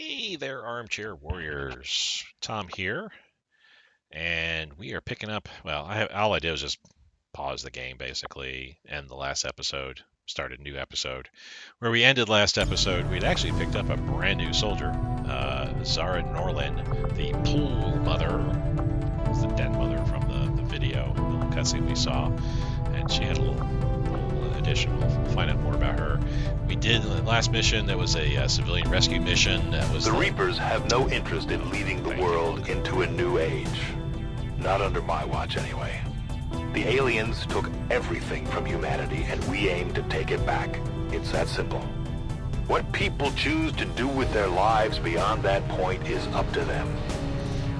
Hey there, armchair warriors. Tom here, and we are picking up. Well, all I did was just pause the game, basically, end the last episode, start a new episode. Where we ended last episode, we'd actually picked up a brand new soldier, Zara Norlin, the pool mother. It's the den mother from the video, the little cutscene we saw, and she had a little addition. We'll find out more about her. We did the last mission. There was a civilian rescue mission. That was the Reapers have no interest in leading the world into a new age. Not under my watch, anyway. The aliens took everything from humanity, and we aim to take it back. It's that simple. What people choose to do with their lives beyond that point is up to them.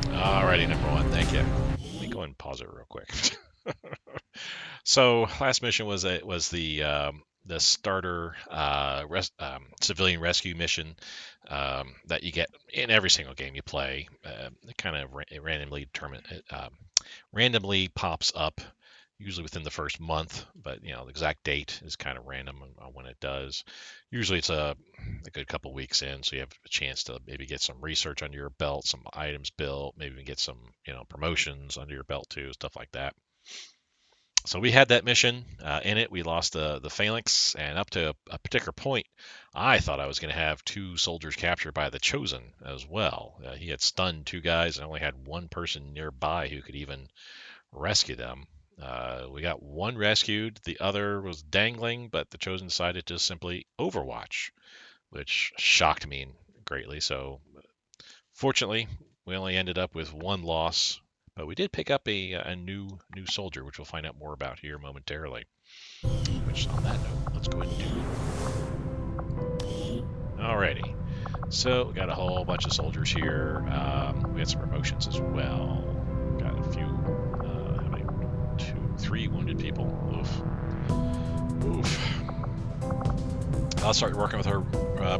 Alrighty, number one. Thank you. Let me go and pause it real quick. So last mission was the starter civilian rescue mission that you get in every single game you play. It kind of randomly pops up, usually within the first month, but the exact date is kind of random on when it does. Usually it's a good couple weeks in, so you have a chance to maybe get some research under your belt, some items built, maybe even get some promotions under your belt too, stuff like that. So we had that mission. In it, we lost the phalanx, and up to a particular point, I thought I was going to have 2 soldiers captured by the Chosen as well. He had stunned 2 guys and only had 1 person nearby who could even rescue them. We got 1 rescued. The other was dangling, but the Chosen decided to simply overwatch, which shocked me greatly. So fortunately, we only ended up with 1 loss. But we did pick up a new soldier, which we'll find out more about here momentarily. Which, on that note, let's go ahead and do. Alrighty. So we got a whole bunch of soldiers here. We had some promotions as well. Got a few, how many? 2, 3 wounded people. Oof. I'll start working with our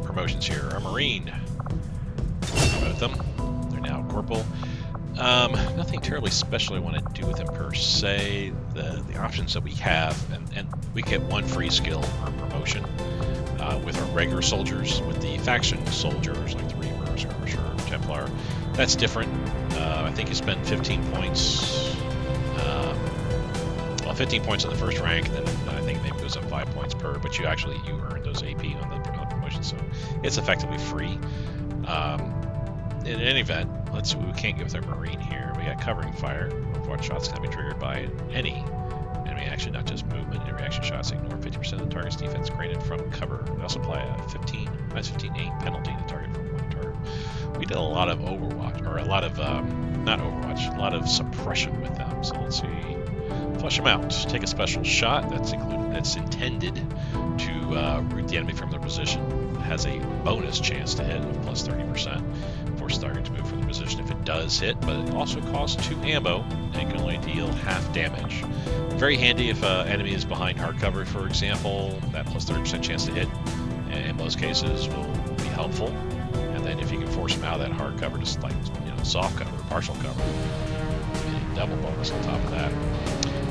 promotions here. Our Marine. Promote them. They're now corporal. Nothing terribly special I want to do with him per se. The options that we have, and we get 1 free skill per promotion with our regular soldiers. With the faction soldiers, like the Reapers, Skirmisher, Templar, that's different. I think you spend 15 points. 15 points on the first rank, and then I think maybe it goes up 5 points per, but you earn those AP on the promotion, so it's effectively free. In any event, we can't get with our Marine here. We got covering fire. Overwatch shots can be triggered by any enemy action, not just movement. And reaction shots ignore 50% of the target's defense granted from cover. They also apply a -15 aim penalty to target from 1 target. We did a lot of Overwatch, or a lot of, not Overwatch, a lot of suppression with them. So let's see. Flush them out. Take a special shot that's intended to root the enemy from their position. It has a bonus chance to hit of plus 30%. Force target to move from the position if it does hit, but it also costs 2 ammo and can only deal half damage. Very handy if an enemy is behind hard cover, for example. That plus 30% chance to hit, in most cases, will be helpful. And then if you can force them out of that hard cover, just like soft cover, partial cover, double bonus on top of that.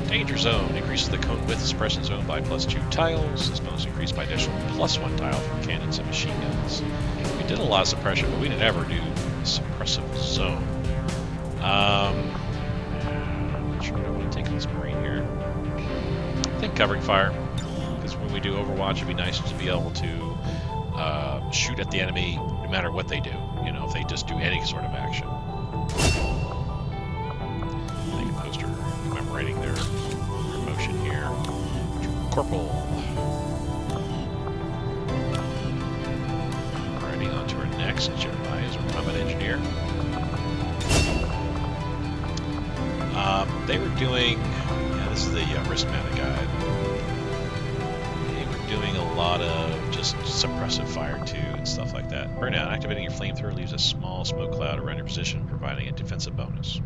Danger zone increases the cone width suppression zone by plus 2 tiles. This bonus increased by additional plus 1 tile from cannons and machine guns. We did a lot of suppression, but we didn't ever do suppressive zone. I'm not sure what I want to take on this Marine here. I think covering fire, because when we do Overwatch, it'd be nice to be able to shoot at the enemy no matter what they do. If they just do any sort of action. Make a poster commemorating their promotion here. Corporal. Alrighty, on to our next. Jeremiah is our combat engineer. They were doing, this is the risk mounted guide. They were doing a lot of just suppressive fire too and stuff like that. Burnout. Activating your flamethrower leaves a small smoke cloud around your position, providing a defensive bonus.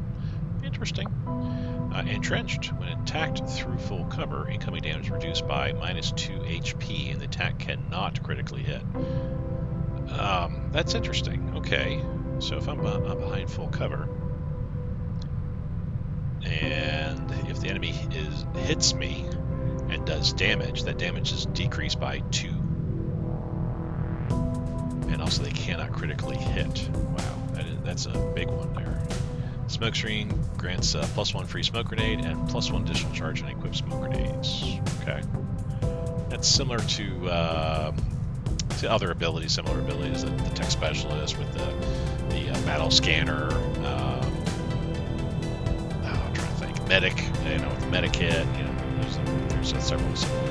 Interesting. Entrenched. When attacked through full cover, incoming damage reduced by -2 HP, and the attack cannot critically hit. That's interesting. Okay, so if I'm behind full cover, and if the enemy hits me and does damage, that damage is decreased by 2. And so they cannot critically hit. Wow, that's a big one there. Smoke screen grants +1 free smoke grenade and +1 additional charge on equipped smoke grenades. Okay, that's similar to other abilities, similar abilities. The tech specialist with the battle scanner. I'm trying to think. Medic, with the medic kit. There's several similar.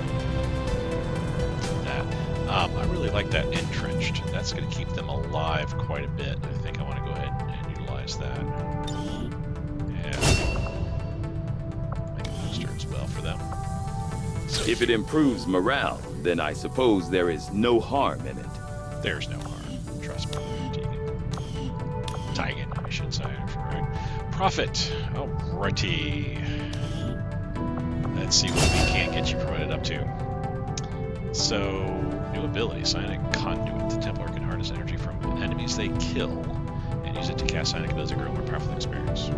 That I really like that entrenched. That's going to keep them alive quite a bit. I think I want to go ahead and utilize that. And make a booster as well for them. So if it improves morale, then I suppose there is no harm in it. There's no harm. Trust me. Tigan, I should say. Right. Profit. Alrighty. Let's see what we can get you promoted up to. So, new ability, Psionic Conduit. The Templar can harness energy from enemies they kill and use it to cast Psionic abilities to grow more powerful experience.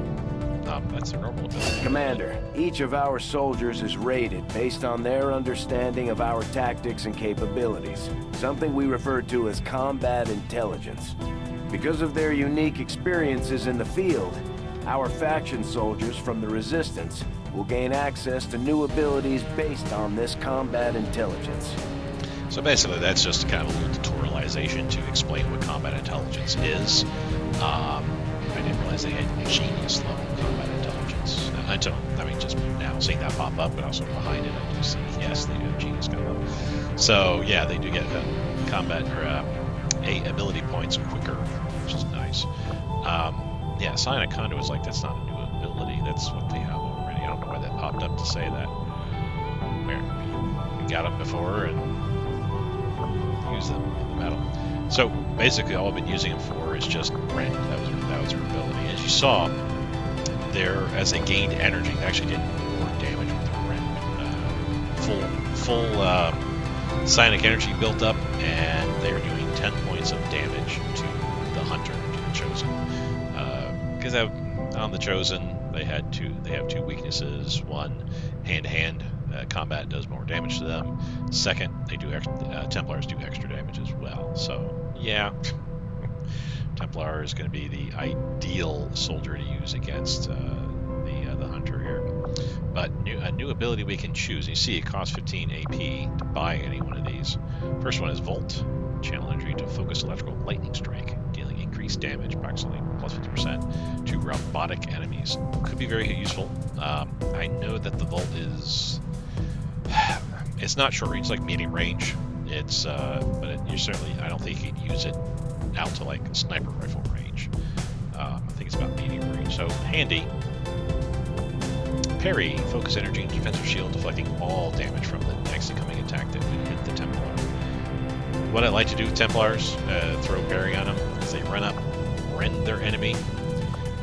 That's their normal ability. Commander, each of our soldiers is rated based on their understanding of our tactics and capabilities, something we refer to as combat intelligence. Because of their unique experiences in the field, our faction soldiers from the Resistance will gain access to new abilities based on this combat intelligence. So basically, that's just kind of a little tutorialization to explain what combat intelligence is. I didn't realize they had genius level combat intelligence until, just now seeing that pop up, but also behind it, I do see, yes, they do have genius level. So yeah, they do get combat or ability points quicker, which is nice. Yeah, Psionic Conduit was like, that's not a new ability, that's what they have already. I don't know why that popped up to say that. We got them before and use them in the battle. So basically, all I've been using them for is just rend. That was her ability. As you saw, as they gained energy, they actually did more damage with their rend. Full psionic energy built up, and they were doing 10 points of damage to the hunter, to the chosen. Because on the chosen, they have two weaknesses. One, hand-to-hand combat does more damage to them. Second, they do Templars do extra damage as well. So yeah, Templar is going to be the ideal soldier to use against the hunter here. But a new ability we can choose. You see, it costs 15 AP to buy any one of these. First one is Volt. Channel energy to focus electrical lightning strike, dealing increased damage, approximately +50%, to robotic enemies. Could be very useful. I know that the Volt is... It's not short range, it's like medium range. It's but you certainly, I don't think you can use it out to like sniper rifle range. I think it's about medium range, so handy. Parry, focus energy and defensive shield, deflecting all damage from the next incoming attack that would hit the Templar. What I like to do with Templars, throw parry on them, is they run up, rend their enemy,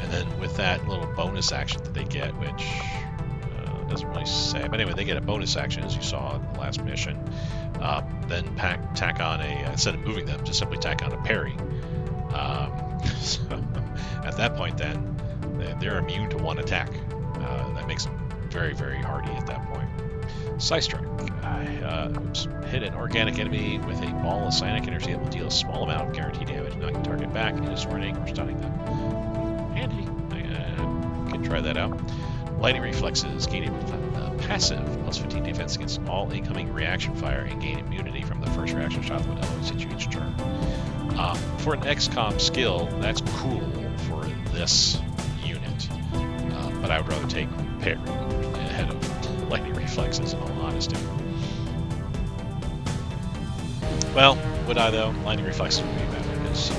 and then with that little bonus action that they get, which doesn't really say, but anyway, they get a bonus action, as you saw in the last mission. Then tack on instead of moving them, just simply tack on a parry. So at that point, then they're immune to one attack. That makes them very, very hardy at that point. Side strike. Hit an organic enemy with a ball of psionic energy that will deal a small amount of guaranteed damage, knocking target back, disorienting or stunning them. Handy. Can try that out. Lightning reflexes, gain a passive +15 defense against all incoming reaction fire and gain immunity from the first reaction shot that would always hit you each turn. For an XCom skill, that's cool for this unit, but I would rather take parry ahead of lightning reflexes, in all honesty. Well, would I though? Lightning reflexes would be better because,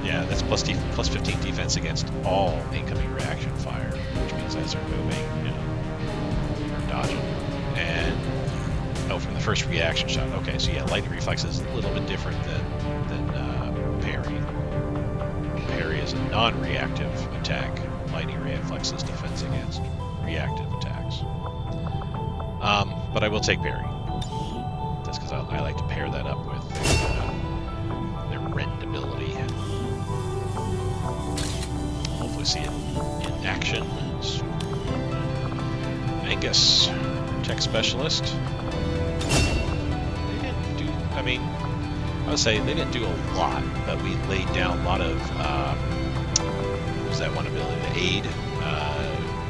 yeah, that's plus 15 defense against all incoming reaction fire, which means as they're moving, they're dodging. And from the first reaction shot. Okay, so yeah, lightning reflexes is a little bit different than parry. Parry is a non-reactive attack. Lightning reflexes defense against reactive attacks. But I will take parry. That's because I like to pair that up with their rend ability. Hopefully see it in action. Angus, tech specialist. They didn't do, I to say they didn't do a lot, but we laid down a lot of what was that one ability, the aid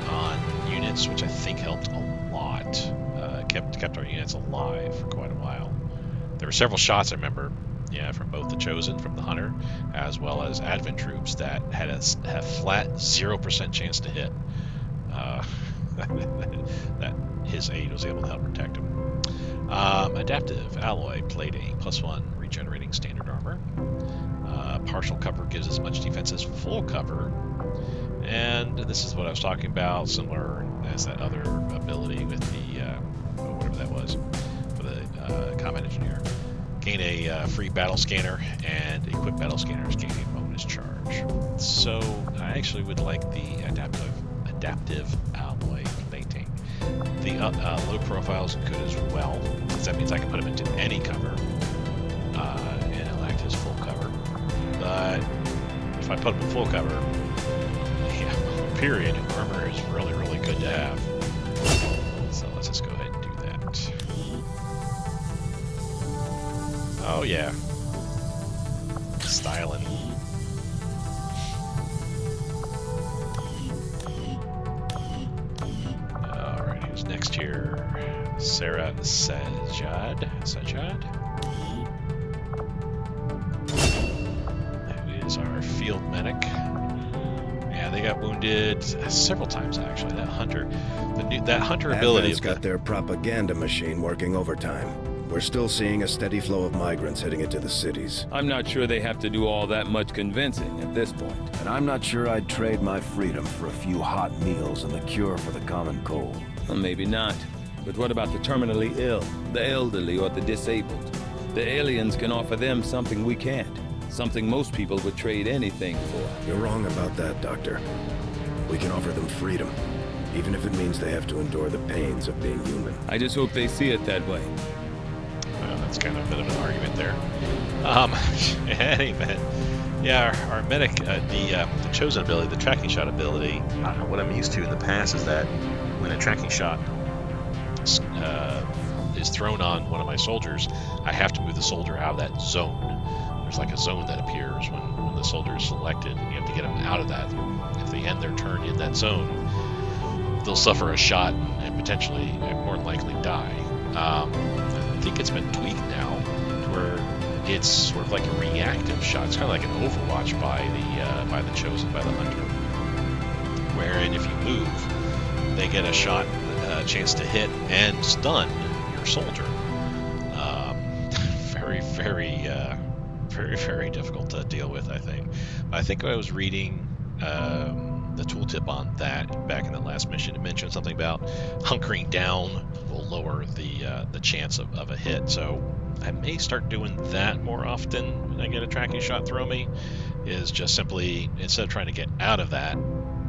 on units, which I think helped a lot. Kept our units alive for quite a while. There were several shots I remember, yeah, from both the Chosen, from the Hunter, as well as Advent troops that had a flat 0% chance to hit. That his aid was able to help protect him. Adaptive alloy plating, +1 regenerating standard armor. Partial cover gives as much defense as full cover. And this is what I was talking about, similar as that other ability with the whatever that was for the combat engineer. Gain a free battle scanner, and equip battle scanners gain a bonus charge. So I actually would like the adaptive alloy plating. The low profile is good as well, because that means I can put him into any cover, and it'll act as full cover. But if I put him in full cover, yeah, period, armor is really, really good to have. So let's just go ahead and do that. Oh yeah, styling. Alright, who's next here? Sarah Sajad. Who is our field medic? Yeah, they got wounded several times actually. That hunter, that hunter ability. Advent's got their propaganda machine working overtime. We're still seeing a steady flow of migrants heading into the cities. I'm not sure they have to do all that much convincing at this point. And I'm not sure I'd trade my freedom for a few hot meals and the cure for the common cold. Well, maybe not. But what about the terminally ill, the elderly, or the disabled? The aliens can offer them something we can't. Something most people would trade anything for. You're wrong about that, Doctor. We can offer them freedom, even if it means they have to endure the pains of being human. I just hope they see it that way. That's kind of a bit of an argument there. Anyway, yeah, our medic, the Chosen ability, the tracking shot ability, what I'm used to in the past is that when a tracking shot is thrown on one of my soldiers, I have to move the soldier out of that zone. There's like a zone that appears when the soldier is selected, and you have to get them out of that. If they end their turn in that zone, they'll suffer a shot and potentially, more than likely, die. I think it's been tweaked now to where it's sort of like a reactive shot. It's kind of like an Overwatch by the Chosen, by the Hunter, wherein if you move, they get a shot, a chance to hit and stun your soldier. Very difficult to deal with, I think. I think I was reading the tooltip on that back in the last mission. It mentioned something about hunkering down will lower the chance of a hit. So I may start doing that more often when I get a tracking shot throw me, is just simply, instead of trying to get out of that,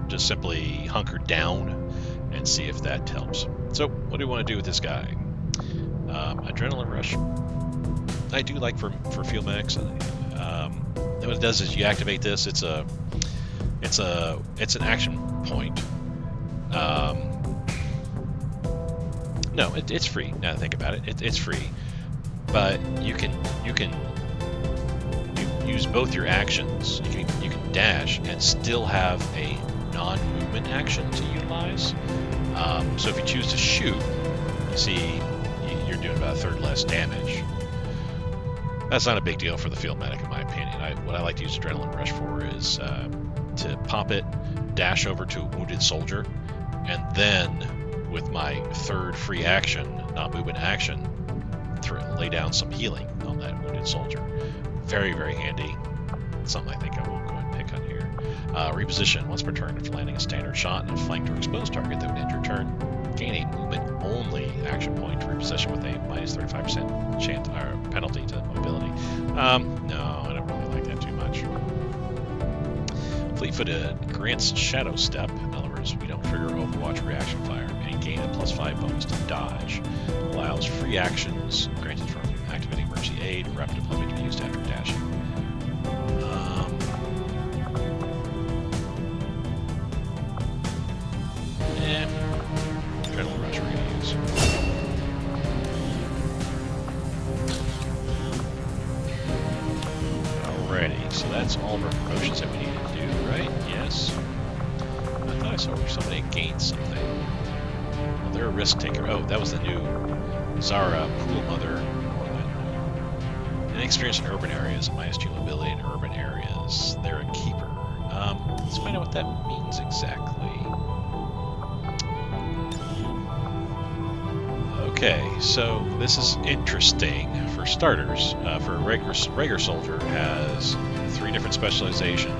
just simply hunker down and see if that helps. So what do we want to do with this guy? Adrenaline rush. I do like for field medics. What it does is you activate this. It's an action point. No, it's free. Now that I think about it, it's free. But you can use both your actions. You can dash and still have a non-movement action to utilize. So if you choose to shoot, you see you're doing about a third less damage. That's not a big deal for the field medic, in my opinion. What I like to use Adrenaline Rush for is to pop it, dash over to a wounded soldier, and then with my third free action, non-movement action, lay down some healing on that wounded soldier. Very, very handy. Something I think I will go ahead and pick on here. Reposition once per turn if landing a standard shot and a flanked or exposed target that would end your turn. Gain a movement-only action point to reposition with a minus 35% chance or penalty to mobility. No, I don't really like that too much. Fleet-footed grants Shadow Step. In other words, we don't trigger Overwatch reaction fire and gain a +5 bonus to dodge. Allows free actions granted from activating emergency aid. Rapid deployment to be used after dashing. Adrenaline Rush we're going to use. Alrighty, so that's all of our promotions that we need to do, right? Yes. I thought I saw where somebody gained something. Well, they're a risk taker. Oh, that was the new Zara Pool Mother. An experience in urban areas, -2 mobility in urban areas. They're a keeper. Let's find out what that means exactly. Okay, so this is interesting. For starters, for a regular soldier has 3 different specializations.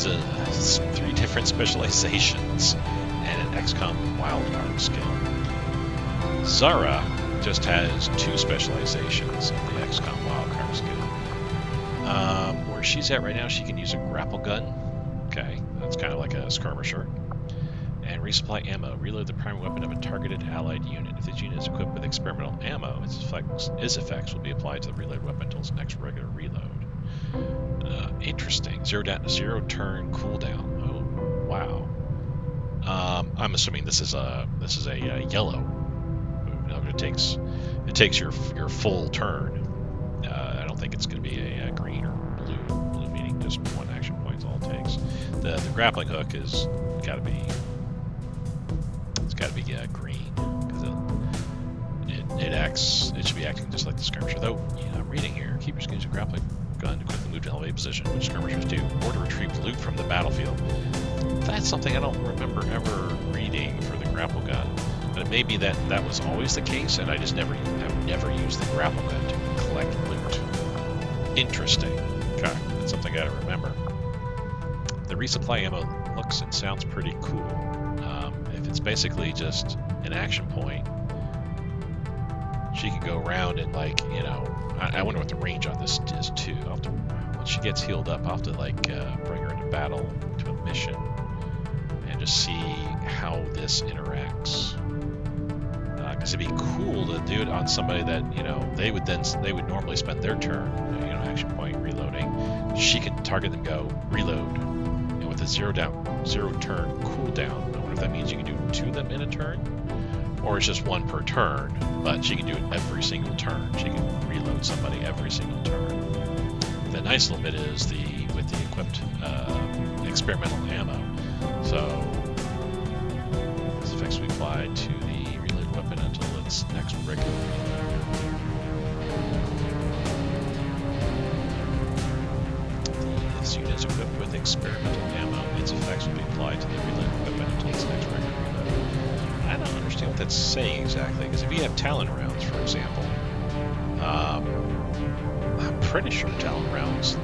3 different specializations and an XCom wildcard skill. Zara just has 2 specializations of the XCom wildcard skill. Where she's at right now, she can use a grapple gun. Okay, that's kind of like a skirmisher. And resupply ammo. Reload the primary weapon of a targeted allied unit. If this unit is equipped with experimental ammo, its effects will be applied to the reload weapon until its next regular reload. Interesting. 0 turn cooldown. Oh, wow. I'm assuming this is a yellow move. No, it takes your full turn. I don't think it's going to be a green or blue. Blue meaning just 1 action point is all it takes. The grappling hook is got to be. Got to be green because it should be acting just like the skirmisher. Though, I'm reading here, keepers can use a grappling gun to quickly move to elevated position, which skirmishers do, or to retrieve loot from the battlefield. That's something I don't remember ever reading for the grapple gun, but it may be that was always the case, and I just never used the grapple gun to collect loot. Interesting. Okay, that's something I gotta remember. The resupply ammo looks and sounds pretty cool. If it's basically just an action point, she can go around and I wonder what the range on this is too. When she gets healed up, I'll have to bring her into battle to a mission and just see how this interacts. Because it'd be cool to do it on somebody that they would normally spend their turn, action point reloading. She can target them, go reload, and with a 0 turn cooldown. That means you can do 2 of them in a turn, or it's just 1 per turn, but she can do it every single turn. She can reload somebody every single turn. The nice little bit is with the equipped experimental ammo. So this effects will be applied to the reload weapon until its next regular reload. This unit is equipped with experimental ammo. Its effects will be applied to the reload weapon until its next regular reload. I don't understand what that's saying exactly, because if you have Talon rounds, for example, I'm pretty sure Talon rounds,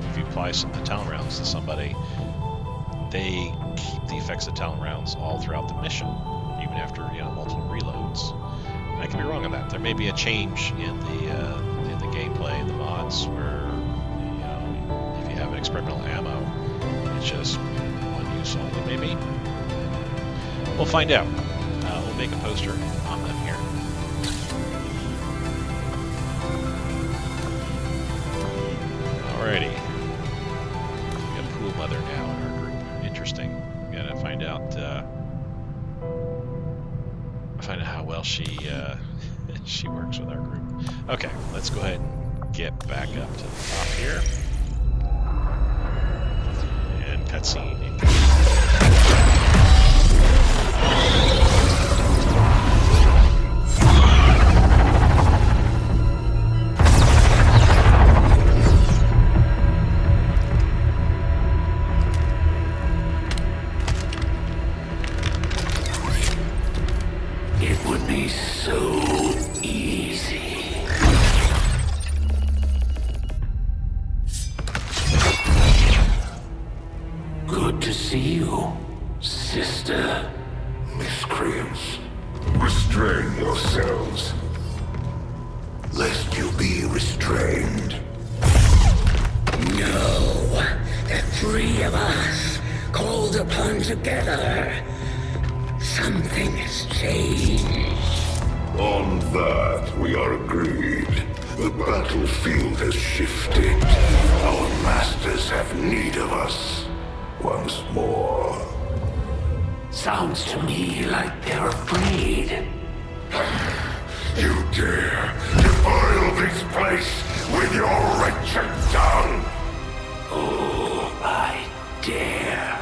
if you apply the Talon rounds to somebody, they keep the effects of Talon rounds all throughout the mission, even after multiple reloads. I could be wrong on that. There may be a change in the gameplay, in the mods, where if you have experimental ammo, it's just 1 use only, maybe. We'll find out. We'll make a poster on them here. Alrighty. We got Pool Mother now in our group. Interesting. We gotta find out how well she works with our group. Okay, let's go ahead and get back up to the top here. And cutscene. It would be so easy. Good to see you, sister. Miscreants, restrain yourselves, lest you be restrained. No, the 3 of us, called upon together. Something has changed. On that, we are agreed. The battlefield has shifted. Our masters have need of us once more. Sounds to me like they're afraid. You dare defile this place with your wretched tongue! Oh, I dare.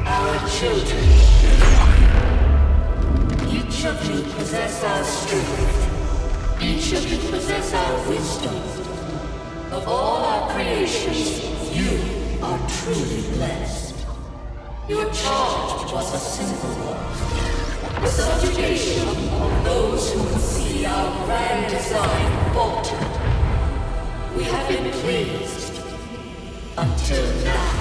Our children. Each of you possess our strength. Each of you possess our wisdom. Of all our creations, you are truly blessed. Your charge was a simple one. The subjugation of those who would see our grand design falter. We have been pleased. Until now.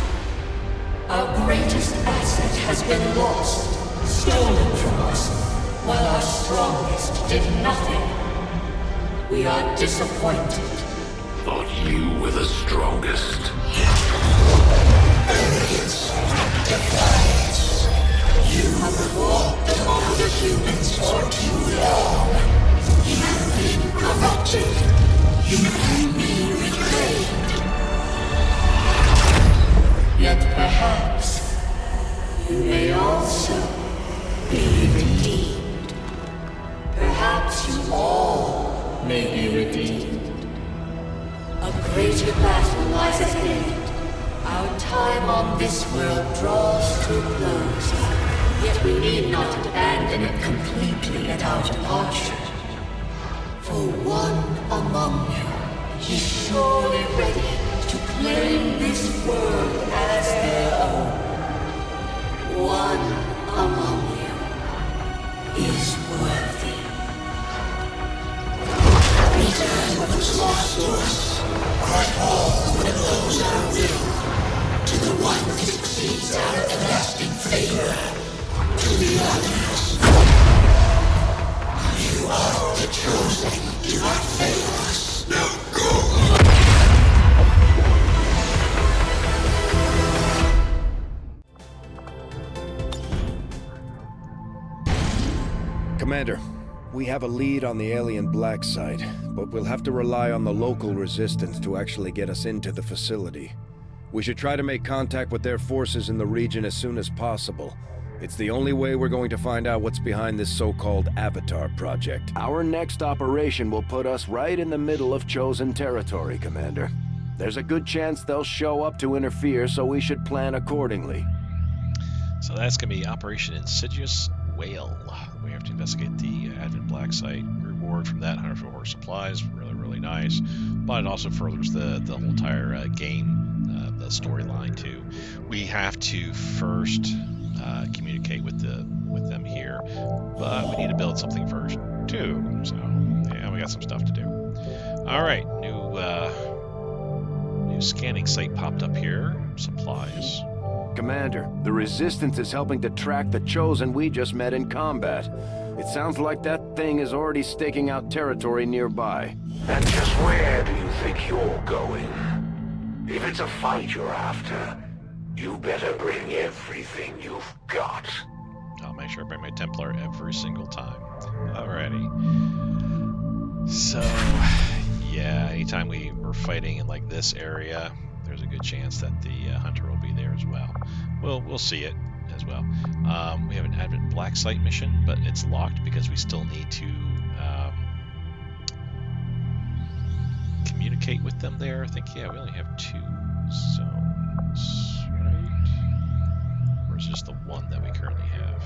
Our greatest asset has been lost, stolen from us, while our strongest did nothing. We are disappointed. Thought you were the strongest. Arrogance, defiance. You have walked among the humans for too long. You've been corrupted. You can be reclaimed. Yet perhaps you may also be redeemed. Perhaps you all may be redeemed. A greater battle lies ahead. Our time on this world draws to a close. Yet we need not abandon it completely at our departure. For one among you is surely ready to claim this world as their own. One among you is worthy. Return what was lost to us. Recall what blows our will. To the one that exceeds our everlasting favor. To the others. You are the chosen. Do not fail us. Now go. Commander, we have a lead on the alien black site, but we'll have to rely on the local resistance to actually get us into the facility. We should try to make contact with their forces in the region as soon as possible. It's the only way we're going to find out what's behind this so-called Avatar project. Our next operation will put us right in the middle of chosen territory, Commander. There's a good chance they'll show up to interfere, so we should plan accordingly. So that's going to be Operation Insidious Whale. We have to investigate the Advent Black site. Reward from that, 104 supplies. Really, really nice. But it also furthers the whole entire game, the storyline too. We have to first communicate with them here, but we need to build something first too. So yeah, we got some stuff to do. All right, new scanning site popped up here. Supplies. Commander, the Resistance is helping to track the Chosen we just met in combat. It sounds like that thing is already staking out territory nearby. And just where do you think you're going? If it's a fight you're after, you better bring everything you've got. I'll make sure I bring my Templar every single time. Alrighty. So, yeah, anytime we're fighting in like this area, there's a good chance that the Hunter will be there as well. We'll see it as well. We have an Advent Black Site mission, but it's locked because we still need to communicate with them there. I think, yeah, we only have 2 zones, right? Or is it just the one that we currently have?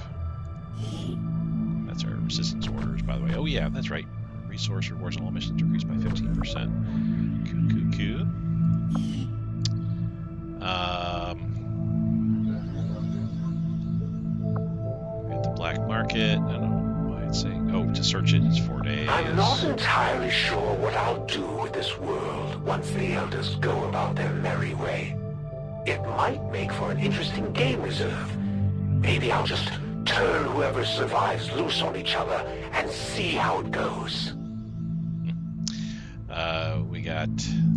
That's our resistance orders, by the way. Oh yeah, that's right. Resource rewards on all missions increased by 15%. Cool. At the black market, I don't know why it's saying, oh, to search it, it's 4 days. I'm not entirely sure what I'll do with this world once the Elders go about their merry way. It might make for an interesting game reserve. Maybe I'll just turn whoever survives loose on each other and see how it goes. We got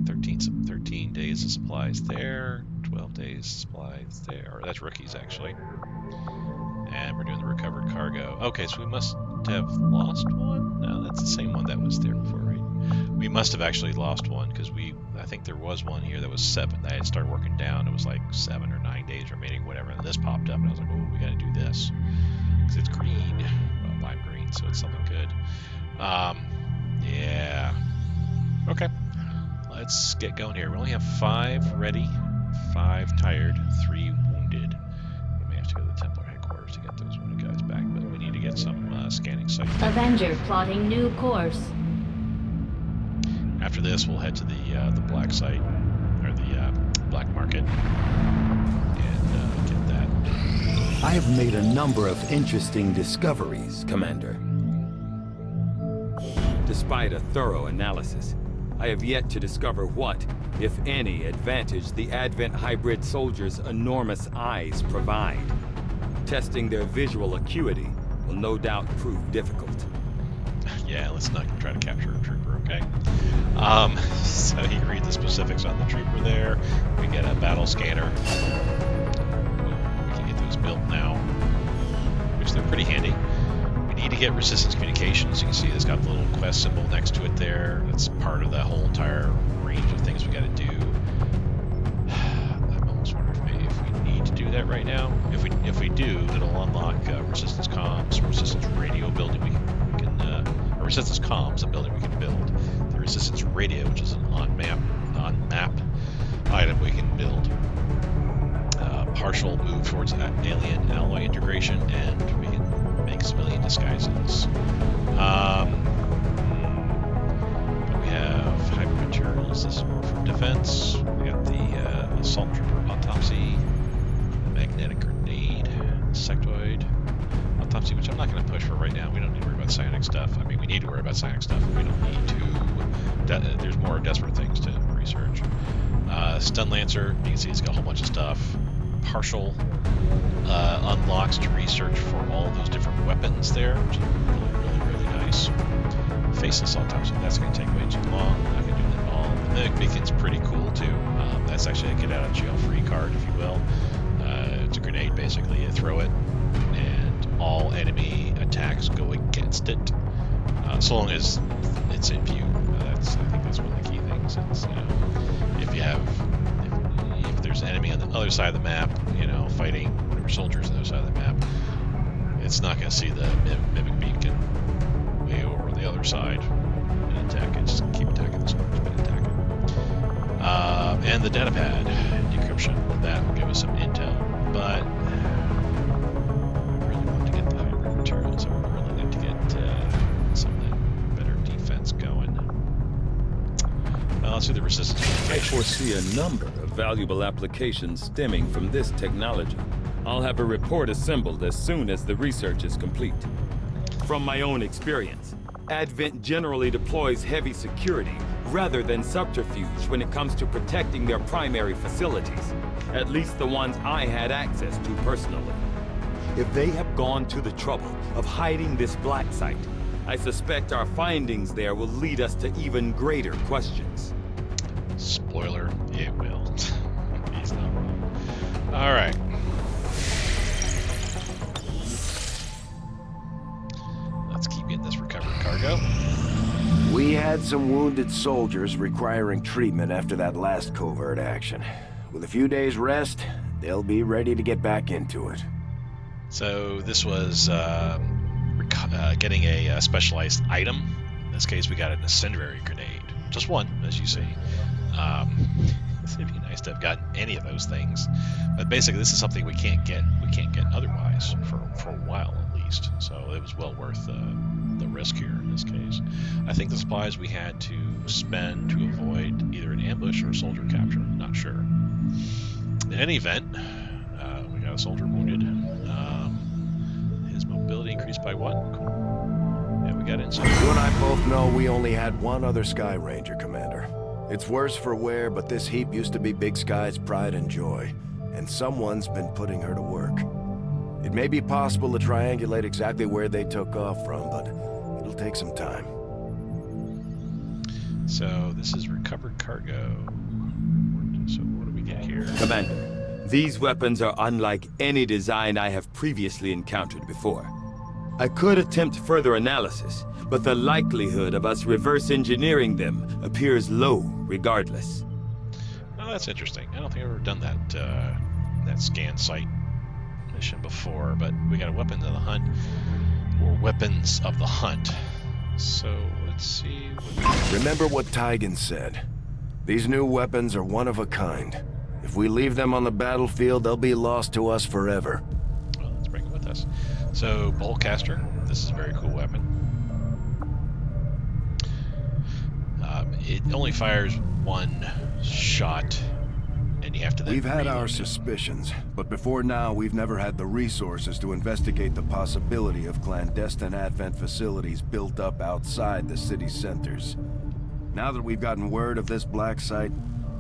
13 days of supplies there, 12 days of supplies there, or that's rookies actually. And we're doing the recovered cargo. Okay, so we must have lost one? No, that's the same one that was there before, right? We must have actually lost one, because I think there was one here that was 7 that I had started working down. It was like 7 or 9 days remaining, whatever, and this popped up, and I was like, oh, we gotta do this. Because it's green, well, lime green. so it's something good. Yeah. Okay. Let's get going here. We only have 5 ready, 5 tired, 3 wounded. We may have to go to the Templar headquarters to get those wounded guys back, but we need to get some scanning sites. Avenger plotting new course. After this, we'll head to the black site, or the black market, and get that. I have made a number of interesting discoveries, Commander. Despite a thorough analysis, I have yet to discover what, if any, advantage the Advent hybrid soldiers' enormous eyes provide. Testing their visual acuity will no doubt prove difficult. Yeah, let's not try to capture a trooper, okay? So you can read the specifics on the trooper there. We get a battle scanner. We can get those built now, which they're pretty handy. We need to get resistance communications. You can see it's got the little quest symbol next to it there. That's part of the whole entire range of things we got to do. I'm almost wondering if we need to do that right now. If we do, it'll unlock resistance comms, resistance radio building. We can resistance comms, a building we can build. The resistance radio, which is an on-map item we can build. Partial move towards alien alloy integration, and we can make civilian disguises. But we have hybrid materials. This is more for defense. We got the assault trooper autopsy, the magnetic grenade, sectoid autopsy, which I'm not going to push for right now. We don't need to worry about psionic stuff. I mean, we need to worry about psionic stuff, but we don't need to. There's more desperate things to research. Stun Lancer, you can see it's got a whole bunch of stuff. Partial unlocks to research for all those different weapons there, which is really nice. Faceless autopsy, that's going to take way too long. I'm not going to do that at all. The Mimic Beacon's pretty cool too. That's actually a get out of jail free card, if you will. It's a grenade basically. You throw it, and all enemy attacks go against it, so long as it's in view. I think that's one of the key things. It's, if there's an enemy on the other side of the map, fighting whatever soldiers on the other side of the map, it's not going to see the Mimic Beacon way over the other side and attack it. Just keep attacking the soldiers, but attack it. And the datapad decryption, that will give us some intel, but I really want to get the hybrid materials. I would really like to get some of that better defense going. Let's do the resistance. I foresee a number of valuable applications stemming from this technology. I'll have a report assembled as soon as the research is complete. From my own experience, Advent generally deploys heavy security rather than subterfuge when it comes to protecting their primary facilities, at least the ones I had access to personally. If they have gone to the trouble of hiding this black site, I suspect our findings there will lead us to even greater questions. Spoiler, it will. He's not wrong. All right. Let's keep getting this recovered cargo. We had some wounded soldiers requiring treatment after that last covert action. With a few days rest, they'll be ready to get back into it. So this was getting a specialized item. In this case, we got an incendiary grenade. Just one, as you see. It'd be nice to have gotten any of those things, but basically this is something we can't get otherwise for a while at least. So it was well worth the risk here in this case. I think the supplies we had to spend to avoid either an ambush or soldier capture. I'm not sure. In any event, we got a soldier wounded. His mobility increased by 1. Cool. Yeah, we got inside. You and I both know we only had one other Sky Ranger, Commander. It's worse for wear, but this heap used to be Big Sky's pride and joy, and someone's been putting her to work. It may be possible to triangulate exactly where they took off from, but it'll take some time. So this is recovered cargo. So what do we get here? Commander, these weapons are unlike any design I have previously encountered before. I could attempt further analysis, but the likelihood of us reverse engineering them appears low regardless. Oh, that's interesting. I don't think I've ever done that scan site mission before, but we got a weapon to the hunt. or weapons of the hunt. So let's see. Remember what Tygan said. These new weapons are one of a kind. If we leave them on the battlefield, they'll be lost to us forever. Well, let's bring it with us. So, Boltcaster. This is a very cool weapon. It only fires one shot, and you have to then We've had our reload it. suspicions, but before now we've never had the resources to investigate the possibility of clandestine Advent facilities built up outside the city's centers. Now that we've gotten word of this black site,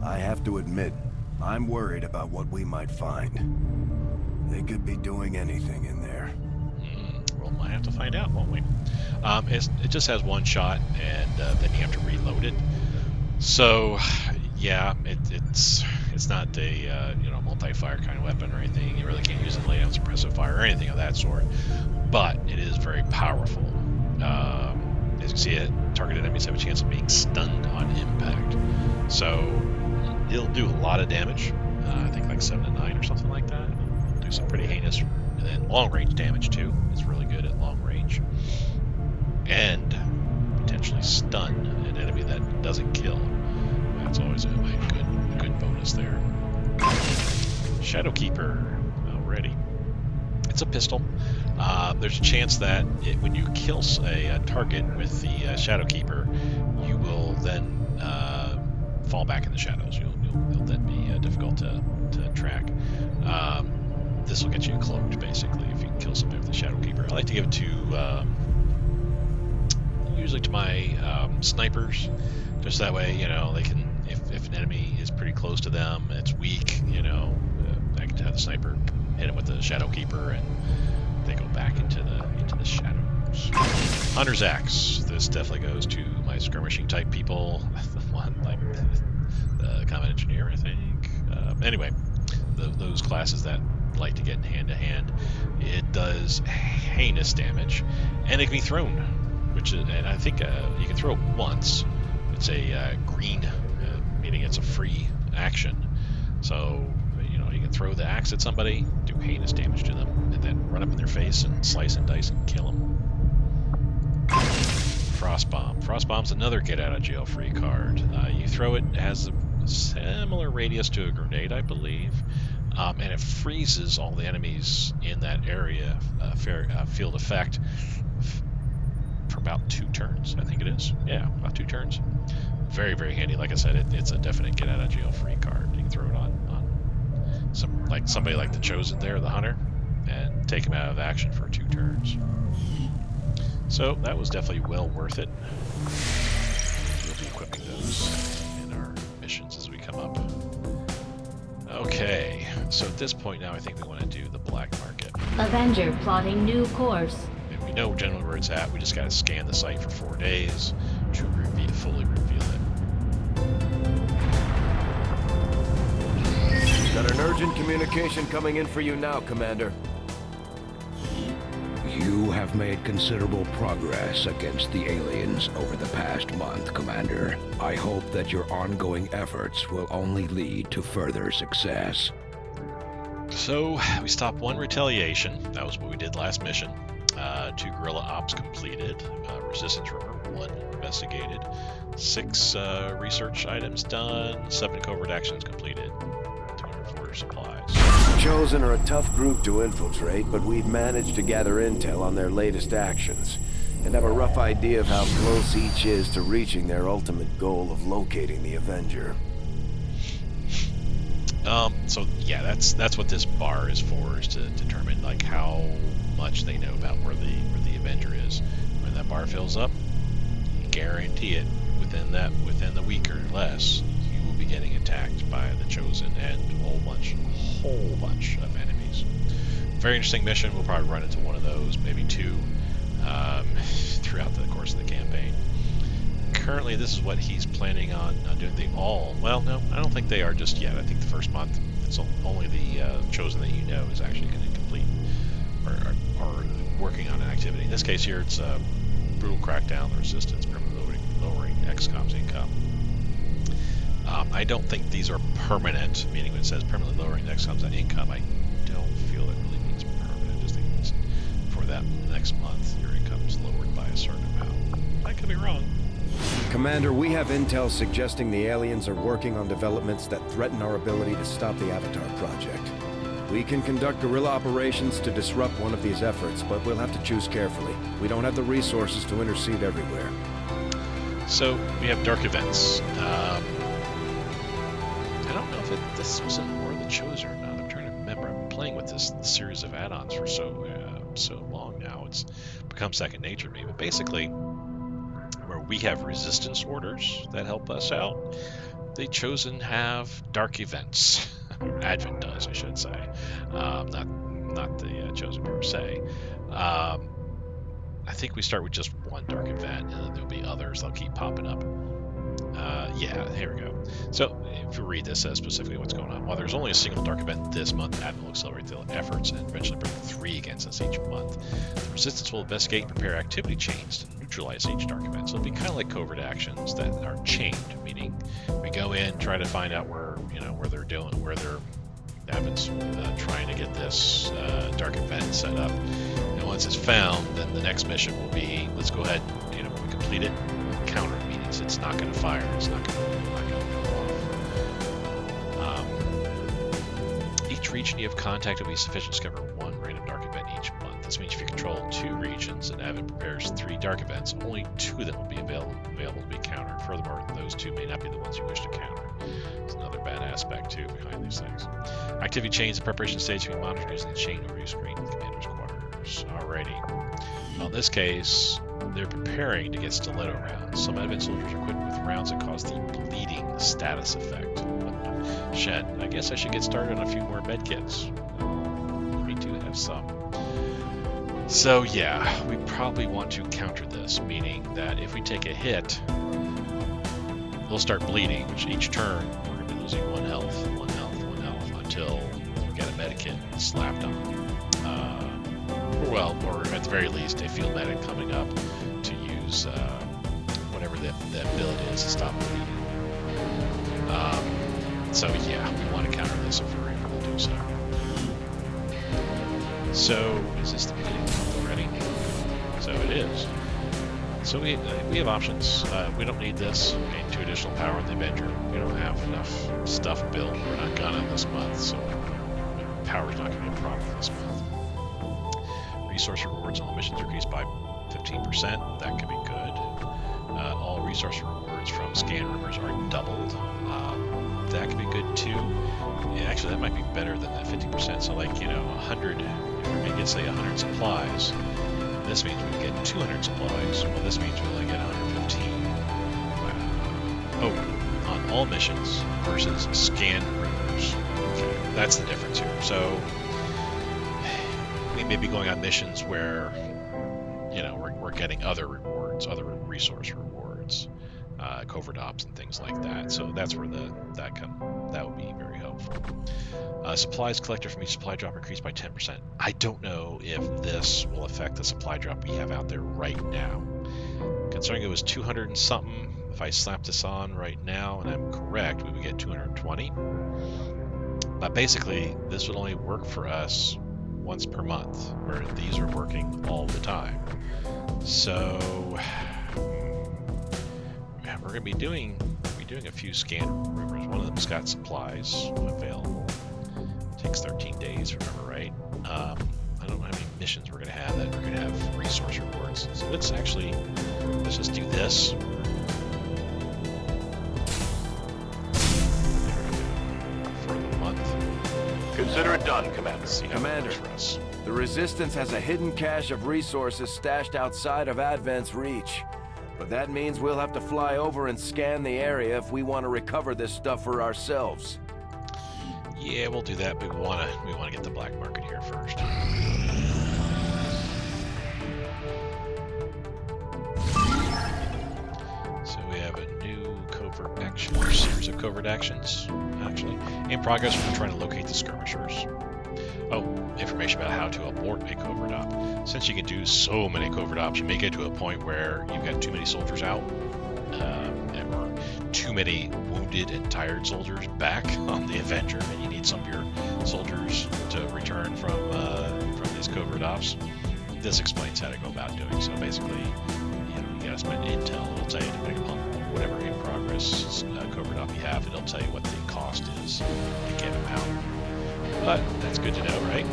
I have to admit, I'm worried about what we might find. They could be doing anything in there. We'll might have to find out, won't we? It just has one shot, and then you have to reload it. So, yeah, it's not a multi-fire kind of weapon or anything. You really can't use it lay down suppressive fire or anything of that sort. But it is very powerful. As you can see, targeted enemies have a chance of being stunned on impact. So it'll do a lot of damage. I think like 7 to 9 or something like that. It'll do some pretty heinous, and then long range damage too. It's really good at long range, and potentially stun an enemy that doesn't kill. That's always a good bonus there. Shadowkeeper, already. It's a pistol. There's a chance that when you kill a target with the Shadowkeeper, you will then fall back in the shadows. You'll then be difficult to track. This will get you cloaked, basically, if you can kill somebody with the Shadowkeeper. I like to give it to usually to my snipers, just that way, they can, if an enemy is pretty close to them, it's weak, I can have the sniper hit him with the Shadowkeeper, and they go back into the shadows. Hunter's Axe. This definitely goes to my skirmishing type people. The one like the combat engineer, I think. Anyway, those classes that like to get hand to hand. It does heinous damage, and it can be thrown, and I think you can throw it once. It's a green, meaning it's a free action. So you can throw the axe at somebody, do heinous damage to them, and then run up in their face and slice and dice and kill them. Frostbomb. Frostbomb's another get out of jail free card. You throw it, it has a similar radius to a grenade, I believe, and it freezes all the enemies in that area, field effect, for about 2 turns, I think it is. Yeah, about 2 turns. Very, very handy. Like I said, it's a definite get out of jail free card. You can throw it on somebody like the Chosen there, the Hunter, and take him out of action for 2 turns. So that was definitely well worth it. We'll be equipping those in our missions as we come up. Okay, so at this point now I think we want to do the black market. Avenger plotting new course. And we know generally where it's at. We just got to scan the site for 4 days to fully reveal it. Got an urgent communication coming in for you now, Commander. You have made considerable progress against the aliens over the past month, Commander. I hope that your ongoing efforts will only lead to further success. So, we stopped 1 retaliation. That was what we did last mission. 2 guerrilla ops completed. Resistance rumor 1 investigated. 6 research items done. 7 covert actions completed. 204 supplies. Chosen are a tough group to infiltrate, but we've managed to gather intel on their latest actions, and have a rough idea of how close each is to reaching their ultimate goal of locating the Avenger. So yeah, that's what this bar is for, is to determine like how much they know about where the Avenger is. When that bar fills up, you guarantee it within the week or less, you will be getting attacked by the Chosen and a whole bunch of enemies. Very interesting mission. We'll probably run into one of those, maybe 2, throughout the course of the campaign. Currently, this is what he's planning on doing. Well, no, I don't think they are just yet. I think the first month, it's only the Chosen that you know is actually going to complete or working on an activity. In this case here, it's brutal crackdown on the Resistance, permanently lowering XCom's income. I don't think these are permanent, meaning when it says permanently lowering XCom's income, I don't feel it really means permanent. I just think it's for that next month, your income's lowered by a certain amount. I could be wrong. Commander, we have intel suggesting the aliens are working on developments that threaten our ability to stop the Avatar project. We can conduct guerrilla operations to disrupt one of these efforts, but we'll have to choose carefully. We don't have the resources to intercede everywhere. So we have dark events. I don't know if this was in War of the Chosen or not. I'm trying to remember. I've been playing with this series of add-ons for so long now. It's become second nature to me. But basically, where we have resistance orders that help us out, the Chosen have dark events. Advent does, I should say. Not the Chosen per se. I think we start with just one dark event, and then there'll be others. They'll keep popping up. Yeah, here we go. So, if you read this, says specifically what's going on. While there's only a single dark event this month, Advent will accelerate the efforts and eventually bring 3 against us each month. The Resistance will investigate and prepare activity chains to neutralize each dark event. So it'll be kind of like covert actions that are chained, meaning we go in, try to find out where they're doing, where they're Advent's trying to get this dark event set up. And once it's found, then the next mission will be, let's go ahead, when we complete it, counter it, meaning it's not going to fire, it's not going to go off. Each region you have contacted will be sufficient to discover 1 random dark event each month. This means if you control 2 regions and Advent prepares 3 dark events, only 2 of them will be available to be countered. Furthermore, those 2 may not be the ones you wish to counter. It's another bad aspect too behind these things. Activity chains and preparation stage can be monitored using the chain overview screen in the commander's quarters. Alrighty. Well, in this case, they're preparing to get stiletto rounds. Some Advent soldiers are equipped with rounds that cause the bleeding status effect. Shit, I guess I should get started on a few more med kits. Me too have some. So yeah, we probably want to counter this, meaning that if we take a hit, we'll start bleeding, which each turn we're going to be losing 1 health, until we get a medikit slapped on. Or at the very least, a field medic coming up to use whatever the ability is to stop bleeding. So yeah, we want to counter this if we're able to do so. So, is this the beginning already? So it is. So we have options. We don't need this. We need 2 additional power in the Avenger. We don't have enough stuff built. We're not gunning this month, so power's not going to be a problem this month. Resource rewards on all missions increased by 15%. That could be good. All resource rewards from scan rumors are doubled. That could be good too. Yeah, actually, that might be better than the 50%. So, 100. If we're going to get, say, 100 supplies, this means we get 200 supplies. Well, this means we only get 115. Wow. Oh, on all missions versus scan rumors. Okay, that's the difference here. So we may be going on missions where, we're getting other rewards, other resource rewards, covert ops and things like that. So that's where that would be very helpful. Supplies collected from each supply drop increased by 10%. I don't know if this will affect the supply drop we have out there right now. Considering it was 200 and something, if I slap this on right now and I'm correct, we would get 220. But basically, this would only work for us once per month, where these are working all the time. So we're going to be doing a few scan rumors. One of them's got supplies available. Takes 13 days, remember, right? I don't know how many missions we're going to have that we're going to have resource rewards. So let's just do this. For the month. Consider it done, Commander. Commander, the Resistance has a hidden cache of resources stashed outside of Advent's reach. But that means we'll have to fly over and scan the area if we want to recover this stuff for ourselves. Yeah, we'll do that, but we want to get the black market here first. So we have a new covert action, or series of covert actions, actually. In progress, we're trying to locate the skirmishers. Oh, information about how to abort a covert op. Since you can do so many covert ops, you may get to a point where you've got too many soldiers out, or too many wounded and tired soldiers back on the Avenger, and you need some of your soldiers to return from these covert ops. this explains how to go about doing so. Basically, you gotta spend intel. It'll tell you, depending upon whatever in progress covert op you have, it'll tell you what the cost is to get them out. But that's good to know, right?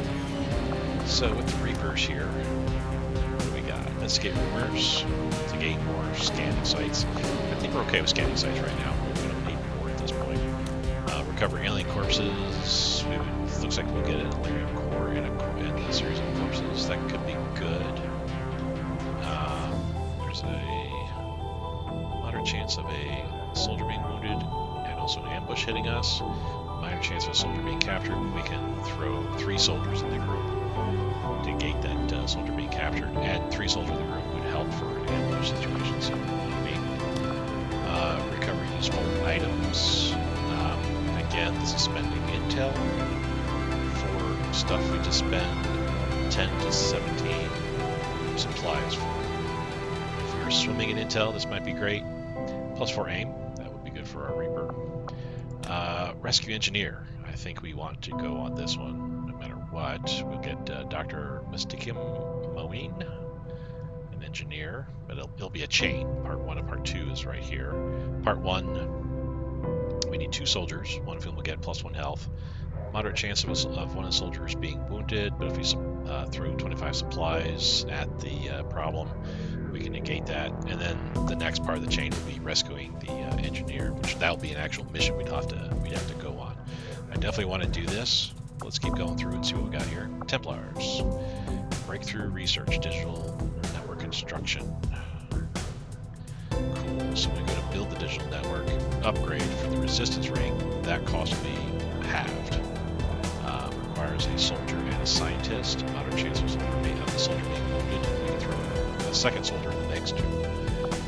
So with the Reapers here, what do we got? Investigate rumors to gain more scanning sites. I think we're okay with scanning sites right now. We don't need more at this point. Recover alien corpses. Looks like we'll get an Illyrium core and a series of corpses. That could be good. There's a moderate chance of a soldier being wounded and also an ambush hitting us. Minor chance of a soldier being captured. We can throw 3 soldiers in the group to negate that soldier being captured, and 3 soldiers in the group would help for an ambush situation. So recover useful items. Again, this is spending intel for stuff we just spend 10 to 17 supplies for. If we were swimming in intel, this might be great. +4 aim, that would be good for our Reaper. Rescue engineer, I think we want to go on this one no matter what. We'll get Dr. Mystikim Moeen, an engineer, but it'll be a chain. Part 1 and Part 2 is right here. Part 1, we need 2 soldiers, one of whom will get +1 health. Moderate chance of one of the soldiers being wounded, but if we throw 25 supplies at the problem, we can negate that. And then the next part of the chain will be rescuing the engineer, which that'll be an actual mission we'd have to go on. I definitely want to do this. Let's keep going through and see what we got here. Templars, breakthrough research, digital network construction. Cool. So we go to build the digital network, upgrade for the resistance ring. That cost will be halved. Requires a soldier and a scientist. Moderate chance of the soldier being wounded. We can throw a second soldier in the mix to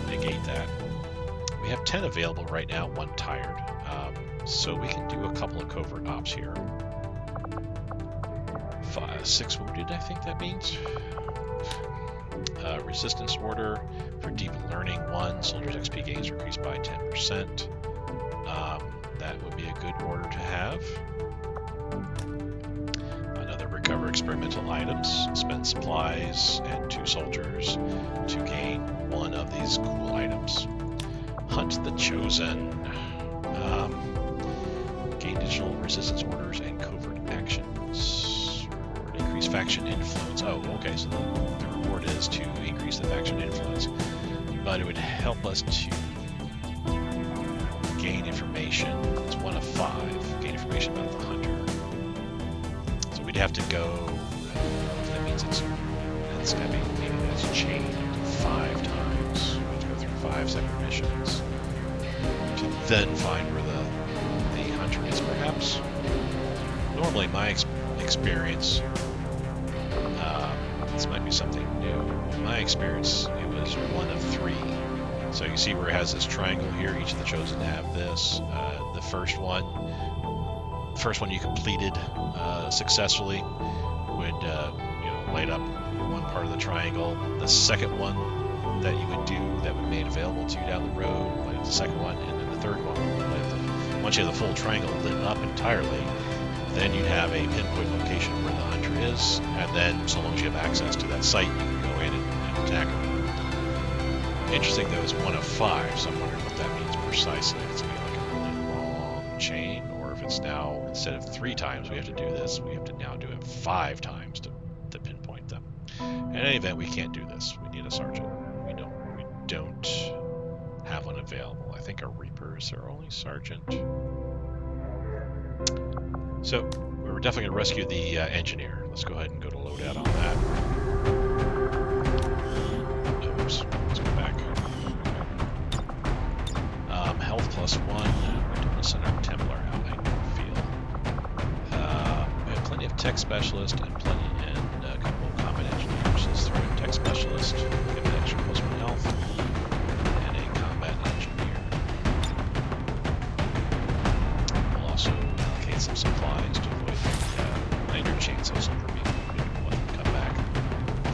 negate that. We have 10 available right now, 1 tired. So we can do a couple of covert ops here. 6 wounded, I think that means. Resistance order for deep learning 1. Soldiers XP gains increased by 10%. That would be a good order to have. Another recover experimental items. Spend supplies and 2 soldiers to gain 1 of these cool items. Hunt the Chosen. Gain digital resistance orders and covert actions. Reward increase faction influence. Oh, okay, so the reward is to increase the faction influence. But it would help us to gain information. It's 1 of 5. Gain information about the hunter. So we'd have to go. That means it's gotta be meaning it's chained 5 times. We have to go through 5 separate missions to then find where the hunter is, perhaps. Normally, my experience, this might be something new. In my experience, it was 1 of 3. So you see where it has this triangle here. Each of the chosen have this. The first one you completed successfully would light up one part of the triangle. The second one that you would do that would be made available to you down the road, light up the second one, and then the third one. Once you have the full triangle lit up entirely, then you'd have a pinpoint location where the hunter is, and then so long as you have access to that site, you can go in and attack him. Interesting though, it's 1 of 5, so I'm wondering what that means precisely. If it's going to be like a really long chain, or if it's now, instead of 3 times we have to do this, we have to now do it 5 times to pinpoint them. In any event, we can't do this. We need a sergeant. We don't have one available. I think our Reapers are only sergeant. So we're definitely going to rescue the engineer. Let's go ahead and go to loadout on that. Oops, let's go back. Health +1. We're doing this in our Templar outfit field. We have plenty of tech specialists and a couple of combat engineers. Let's throw in tech specialist, give an extra +1 health, and a combat engineer. We'll also allocate some supplies to avoid the minor chance of soldier being wounded. We'll let him come back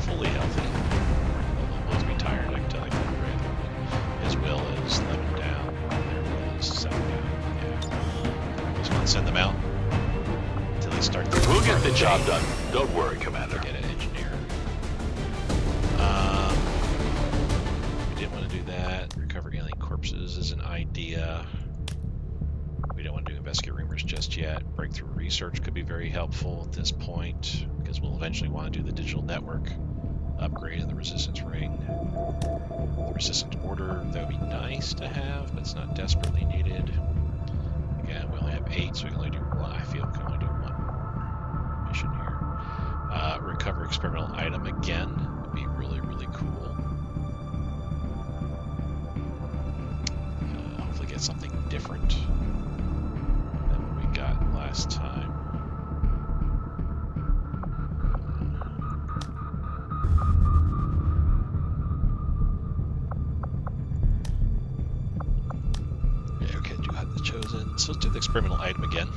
fully healthy. He'll always be tired, I can tell you that already. His will is 11 down, their will is 7 down. Yeah. Just want to send them out until they start the We'll get the job done. Don't worry, Commander. Get an engineer. corpses is an idea. We don't want to do investigate rumors just yet. Breakthrough research could be very helpful at this point, because we'll eventually want to do the digital network upgrade in the resistance ring. The resistance order, that would be nice to have, but it's not desperately needed. Again, we only have 8, so we can only do one. I feel we can only do one more mission here. Recover experimental item again would be really, really cool. Hopefully get something different than what we got last time. Yeah, okay, do have the chosen. So let's do the experimental item again.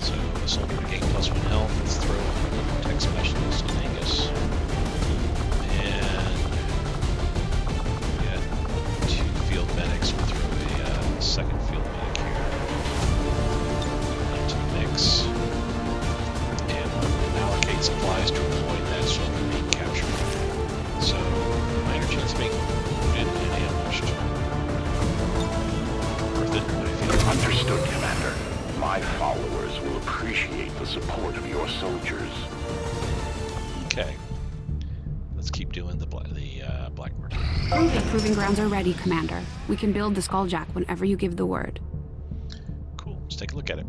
So a soldier to gain +1 health. Let's throw a tech specialist on Angus. And we got 2 field medics. We'll throw a second field medic here into the mix. And we'll allocate supplies to avoid that soldier being captured. So minor chance of being wounded and ambushed. Worth it, I feel. Understood, Commander. My followers will appreciate the support of your soldiers. Okay. Let's keep doing the black market. The proving grounds are ready, Commander. We can build the Skulljack whenever you give the word. Cool. Let's take a look at it.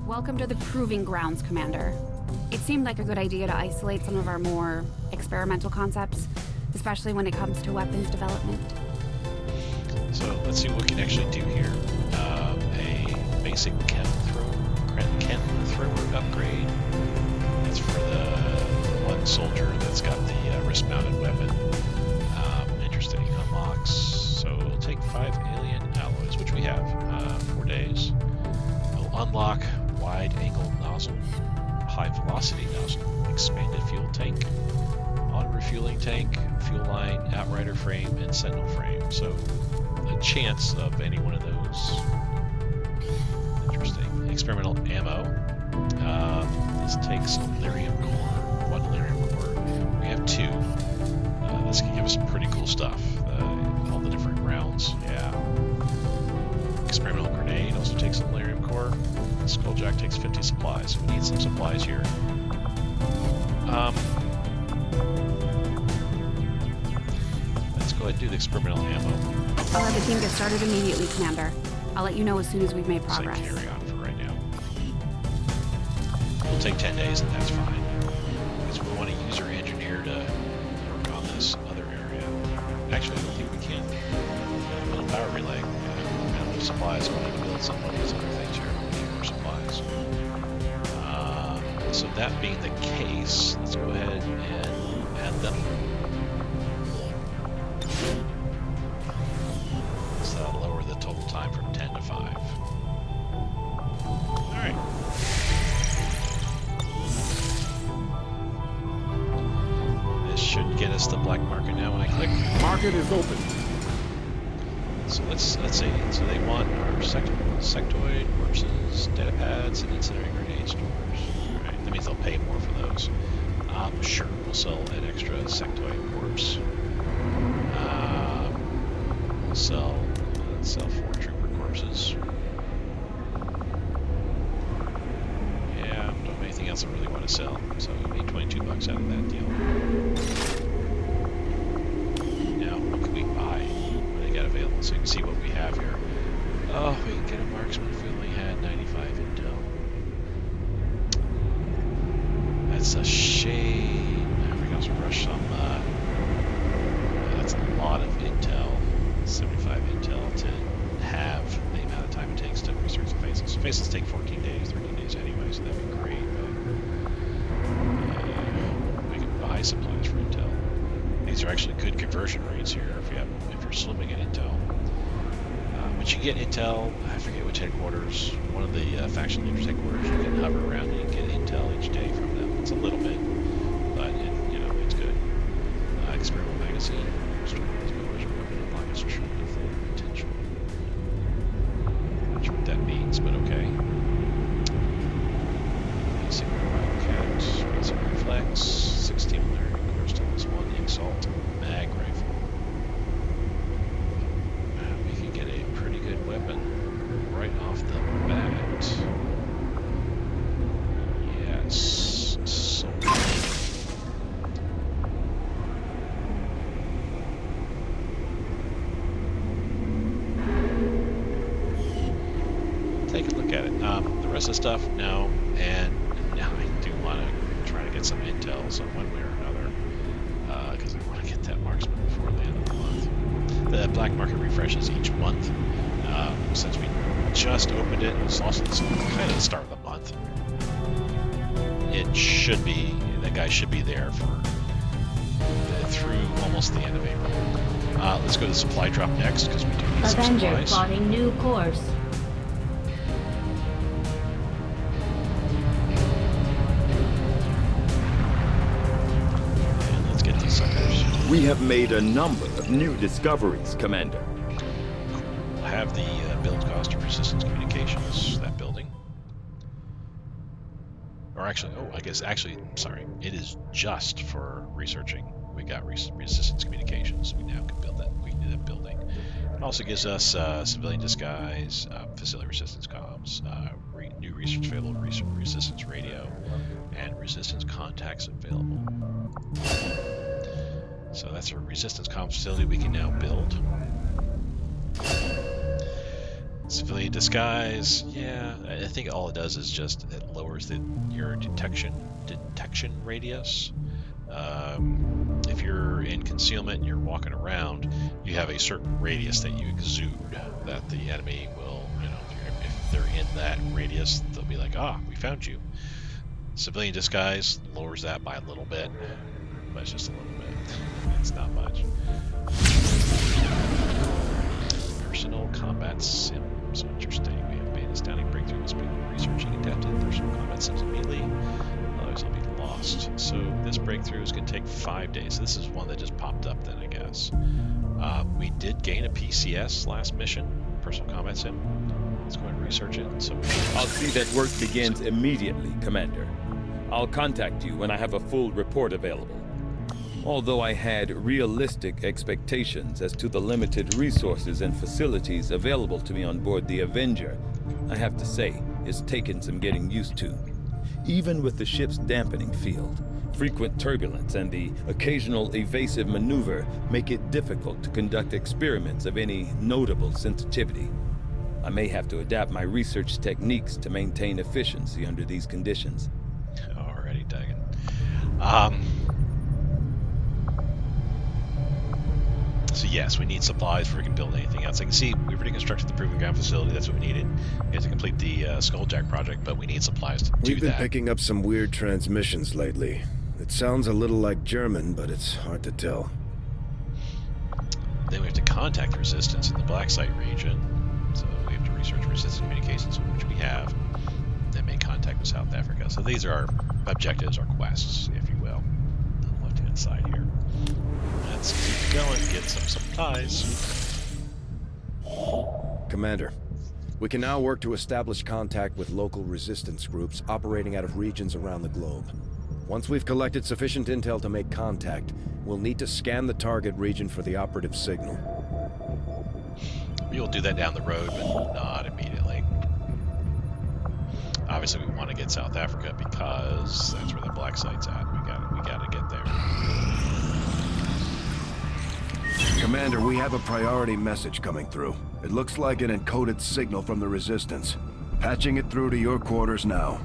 Welcome to the proving grounds, Commander. It seemed like a good idea to isolate some of our more experimental concepts, especially when it comes to weapons development. So let's see what we can actually do here. A basic chem thrower upgrade. That's for the one soldier that's got the wrist-mounted weapon. Interesting. Unlocks. So we'll take 5 alien alloys, which we have. 4 days. We'll unlock wide-angle nozzle, high-velocity nozzle, expanded fuel tank, auto-refueling tank, fuel line, outrider frame, and sentinel frame. So a chance of any one of those. Interesting. Experimental ammo. This takes a lyrium core, 1 lyrium core. We have 2. This can give us some pretty cool stuff. All the different rounds. Yeah. Experimental grenade also takes a lyrium core. Skulljack takes 50 supplies, so we need some supplies here. Let's go ahead and do the experimental ammo. I'll have the team get started immediately, Commander. I'll let you know as soon as we've made progress. So carry on for right now. We'll take 10 days, and that's fine. Because we want a user engineer to work on this other area. Actually, I don't think we can. Build a power relay. Enough supplies. We need to build some of these other things here. We need more supplies. So that being the case, let's go ahead and add them. So that'll lower the total time from 10 to 5. Alright. This should get us the black market now when I click. Market is open. So let's see. So they want our sectoid, corpses, data pads, and incendiary grenade stores. Alright, that means they'll pay more for those. Sure, we'll sell an extra sectoid corpse. Let's sell 4 trooper corpses. Yeah, don't have anything else I really want to sell, so we need 22 bucks out of that deal. Now, what can we buy? What do they got available? So you can see what we have here. Oh, we can get a marksman if we only had 95 intel. That's a shame. We got to rush some. That's a lot of intel. 75 intel to have the amount of time it takes to research the faces. So faces take 14 days, 13 days anyway, so that'd be great. But we can buy supplies for intel. These are actually good conversion rates here if you're swimming in intel. But you get intel. I forget which headquarters. One of the faction leaders' headquarters. You can hover around and get intel each day from them. It's a little bit, but it's good. Experimental magazine. Not sure what that means, but okay. at it. The rest of the stuff, no. And now I do want to try to get some intel, so one way or another, because I want to get that marksman before the end of the month. The black market refreshes each month. Since we just opened it, it's also kind of the start of the month. It should be, that guy should be there for through almost the end of April. Let's go to supply drop next because we do need some Avenger supplies. plotting new course. And let's get these suckers. We have made a number of new discoveries, Commander. We'll have the build cost of resistance communications, that building. Or actually, sorry, it is just for researching. We got resistance communications. We now can build that. We can do that building. It also gives us civilian disguise, facility resistance comms, new research available, resistance radio, and resistance contacts available. So that's a resistance comms facility we can now build. Civilian disguise, yeah. I think all it does is just it lowers your detection radius. If you're in concealment and you're walking around, you have a certain radius that you exude that the enemy will, if they're in that radius, they'll be like, we found you. Civilian disguise lowers that by a little bit, but it's just a little bit. It's not much. Personal combat sims, interesting. We have made astounding breakthrough with researching adapted personal combat sims immediately. Otherwise, I'll be lost. So this breakthrough is going to take 5 days. This is one that just popped up then, I guess. We did gain a PCS last mission, personal combat sim. Let's go ahead and research it. So I'll see that work begins immediately, Commander. I'll contact you when I have a full report available. Although I had realistic expectations as to the limited resources and facilities available to me on board the Avenger, I have to say, it's taken some getting used to. Even with the ship's dampening field, frequent turbulence and the occasional evasive maneuver make it difficult to conduct experiments of any notable sensitivity. I may have to adapt my research techniques to maintain efficiency under these conditions. Alrighty, Dagan. So yes, we need supplies before we can build anything else. I can see we've already constructed the Proving Ground facility. That's what we needed. We had to complete the Skulljack project, but we need supplies to do that. We've been picking up some weird transmissions lately. It sounds a little like German, but it's hard to tell. Then we have to contact the Resistance in the Black Site region. So we have to research resistance communications, which we have. Then make contact with South Africa. So these are our objectives, our quests, if you will, on the left-hand side here. Let's keep going, get some supplies. Commander, we can now work to establish contact with local resistance groups operating out of regions around the globe. Once we've collected sufficient intel to make contact, we'll need to scan the target region for the operative signal. We will do that down the road, but not immediately. Obviously, we want to get South Africa because that's where the Black Site's at. We gotta get there. Commander, we have a priority message coming through. It looks like an encoded signal from the Resistance. Patching it through to your quarters now.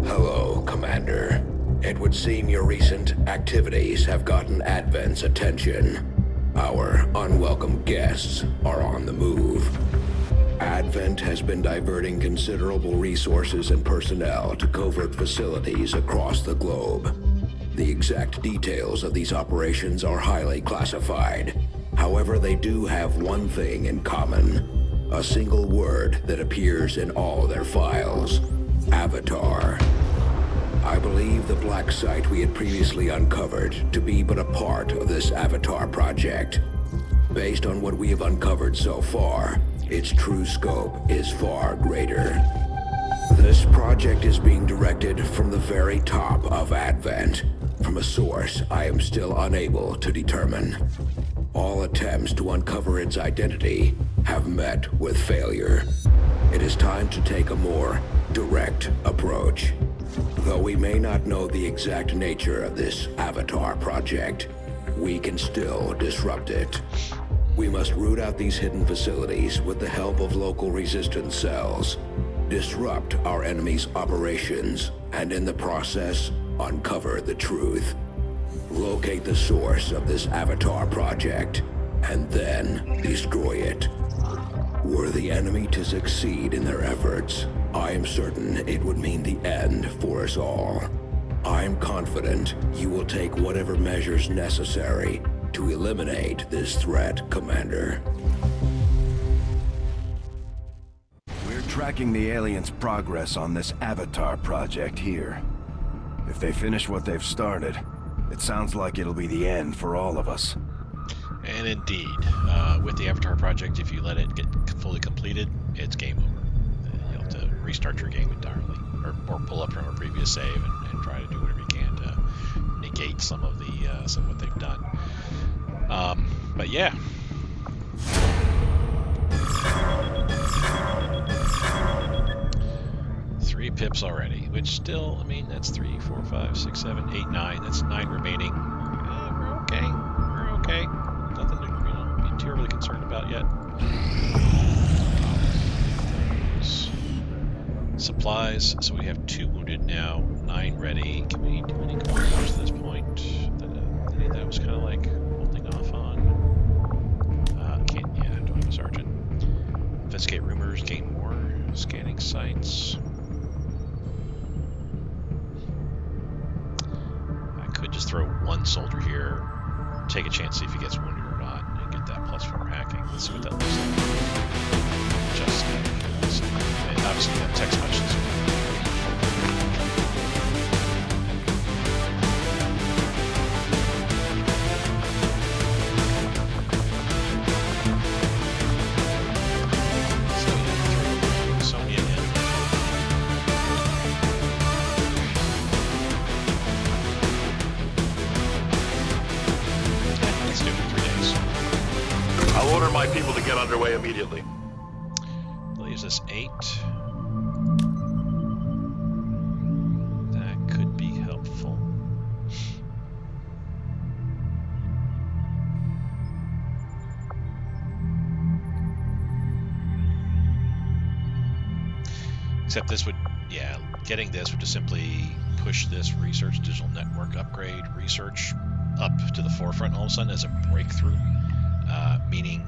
Hello, Commander. It would seem your recent activities have gotten Advent's attention. Our unwelcome guests are on the move. Advent has been diverting considerable resources and personnel to covert facilities across the globe. The exact details of these operations are highly classified. However, they do have one thing in common. A single word that appears in all their files. Avatar. I believe the Black Site we had previously uncovered to be but a part of this Avatar project. Based on what we have uncovered so far, its true scope is far greater. This project is being directed from the very top of Advent, from a source I am still unable to determine. All attempts to uncover its identity have met with failure. It is time to take a more direct approach. Though we may not know the exact nature of this Avatar project, we can still disrupt it. We must root out these hidden facilities with the help of local resistance cells, disrupt our enemy's operations, and in the process, uncover the truth. Locate the source of this Avatar project, and then destroy it. Were the enemy to succeed in their efforts, I am certain it would mean the end for us all. I'm confident you will take whatever measures necessary to eliminate this threat, Commander. We're tracking the aliens' progress on this Avatar project here. If they finish what they've started, it sounds like it'll be the end for all of us. And indeed, with the Avatar project, if you let it get fully completed, it's game over. You'll have to restart your game entirely, or pull up from a previous save and try to do whatever you can to negate some of what they've done. But yeah. Three pips already, which still, I mean, that's 3, 4, 5, 6, 7, 8, 9. That's 9 remaining. We're okay. We're okay. Nothing to, be terribly concerned about yet. Supplies. So we have 2 wounded now, 9 ready. Can we do any commanders at this point? That was kind of like holding off on. Can't. Yeah, don't have a sergeant. Investigate rumors. Gain more. Scanning sites. Just throw 1 soldier here, take a chance, see if he gets wounded or not, and get that +4 hacking. Let's see what that looks like. Just and obviously that text messages. My people to get underway immediately. Leaves us 8. That could be helpful. Except this would, yeah, getting this would just simply push this research digital network upgrade research up to the forefront all of a sudden as a breakthrough. Meaning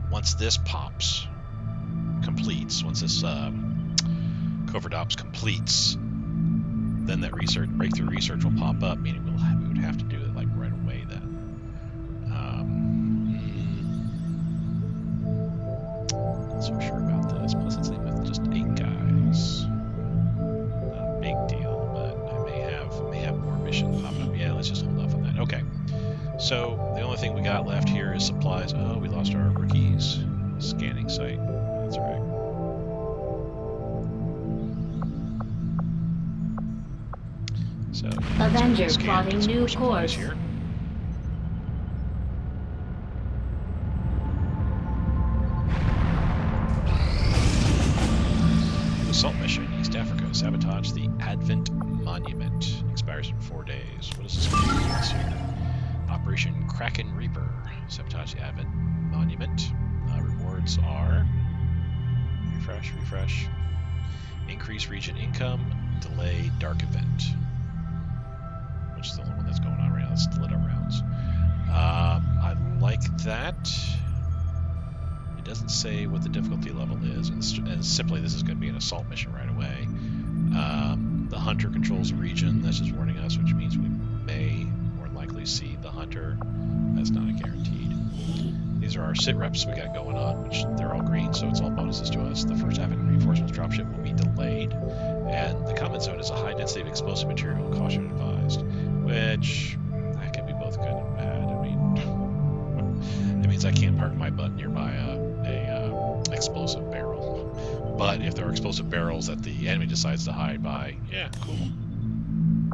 once this completes, once this covert ops completes, then that breakthrough research will pop up, meaning we would have to do it like right away then. Not so sure about this. Plus it's with just 8 guys. Not a big deal, but I may have more missions popping up. Yeah, let's just hold off on that. Okay. So the only thing we got left here is supplies. Oh, we lost our rookies. Scanning site. That's right. So Avenger plotting new course. Here. Assault mission, East Africa. Sabotage the Advent Monument. Expires in 4 days. What is this going to do here? Operation Kraken Reaper. Sabotage the Advent Monument. Rewards are refresh. Increase region income. Delay dark event. Which is the only one that's going on right now. That's lit up rounds. I like that. It doesn't say what the difficulty level is, and simply this is going to be an assault mission right away. The hunter controls the region. This is warning us, which means we may more likely see the hunter. That's not a guaranteed. These are our sit reps we got going on, which they're all green, so it's all bonuses to us. The first Advent reinforcements dropship will be delayed, and the comment zone is a high density of explosive material. Caution advised, which that can be both good and bad. I mean, it means I can't park my butt nearby a explosive barrel. But if there are explosive barrels that the enemy decides to hide by, yeah, cool.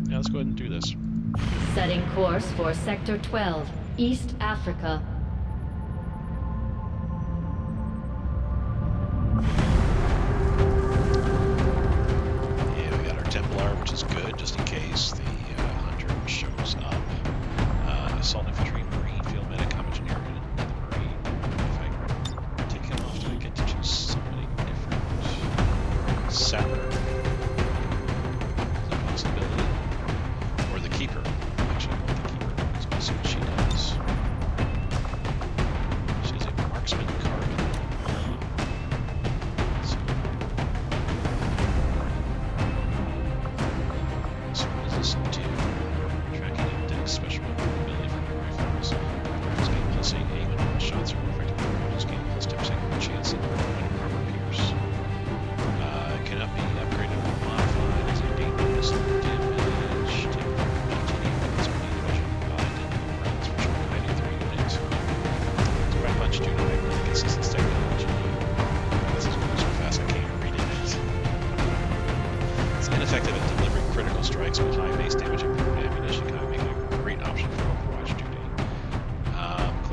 Yeah, let's go ahead and do this. Setting course for Sector 12, East Africa. Yeah, we got our Templar, which is good, just in case the hunter shows up. Assault infantry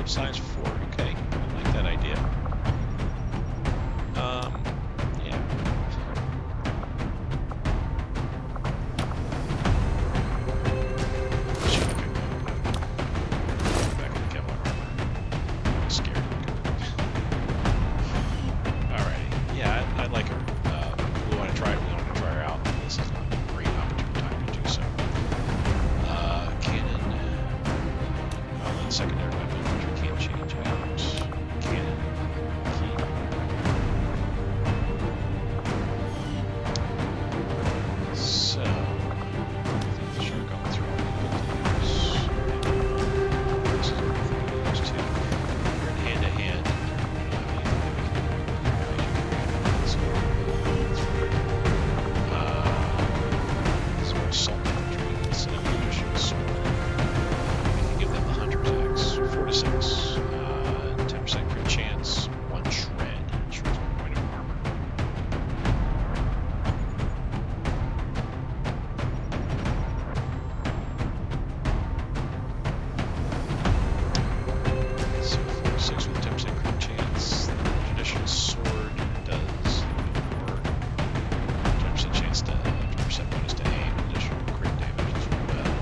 size 4. Okay, I like that idea. Yeah. Back in the Kevlar armor. I'm scared. Alrighty. Yeah, I like her. We want to try it. We want to try her out. This is a great opportune time to do so. Cannon. Well, then secondary weapon, which we can't change out. Cannon. Key. So, I think the shark got through all the abilities. This is everything it is too. We're in hand to hand. So assault infantry instead of traditional sword. We can give them the hunter's axe, 4 to 6, 10% crit chance, 1 shred, shred's 1 point of armor. So 4 to 6 with 10% crit chance. The traditional sword does more 20% chance to 20% bonus to aim, additional crit damage as well.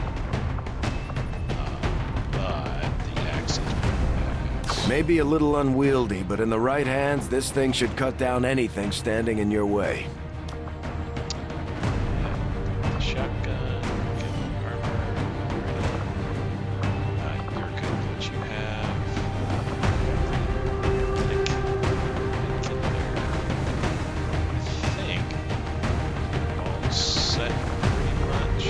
But the axe is better. Maybe a little unwieldy, but in the right hands, this thing should cut down anything standing in your way. The shotgun, get the armor. You're good, what you have. Medic in there. I think all set pretty much.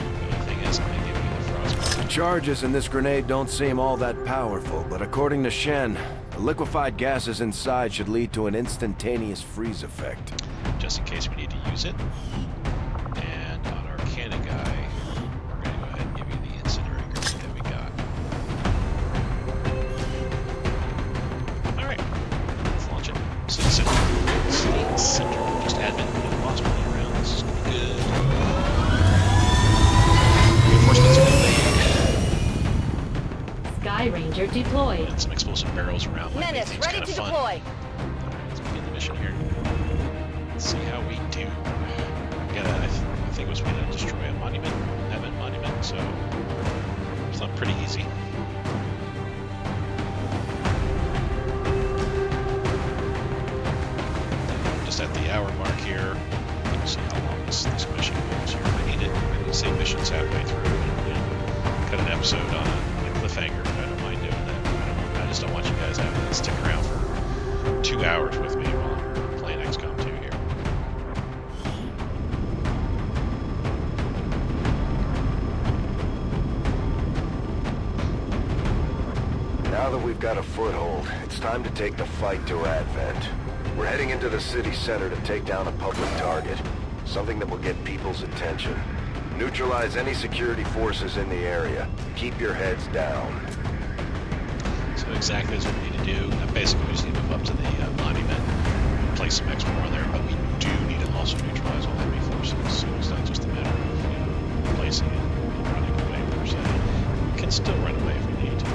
The only thing is, I'm gonna give you the frostbite. The charges in this grenade don't seem all that powerful, but according to Shen, the liquefied gases inside should lead to an instantaneous freeze effect. Just in case we need to use it. And on our cannon guy, we're going to go ahead and give you the incendiary grenade that we got. Alright, let's launch it. City center. City center. Just admin. We have lost plenty around. This is going to be good. Reinforcements are delayed. Sky Ranger deployed. And some explosive barrels around. Like Menace, things ready kind to of fun. deploy. Let's begin the mission here. Let's see how we do. I think it was we had to destroy a monument, Advent monument, so it's not pretty easy. Just at the hour mark here. Let's see how long this mission goes here. I need to say missions halfway through and cut an episode on a cliffhanger. I don't mind doing that. I just don't want you guys having to stick around for 2 hours with me while I'm playing XCom 2 here. Now that we've got a foothold, it's time to take the fight to Advent. We're heading into the city center to take down a public target, something that will get people's attention. Neutralize any security forces in the area. Keep your heads down. So exactly as what we need to do. Basically, we just need to move up to the monument, place some X4 on there, but we do need to also neutralize all enemy forces. So it's not just a matter of placing it and running away per se. We can still run away if we need to.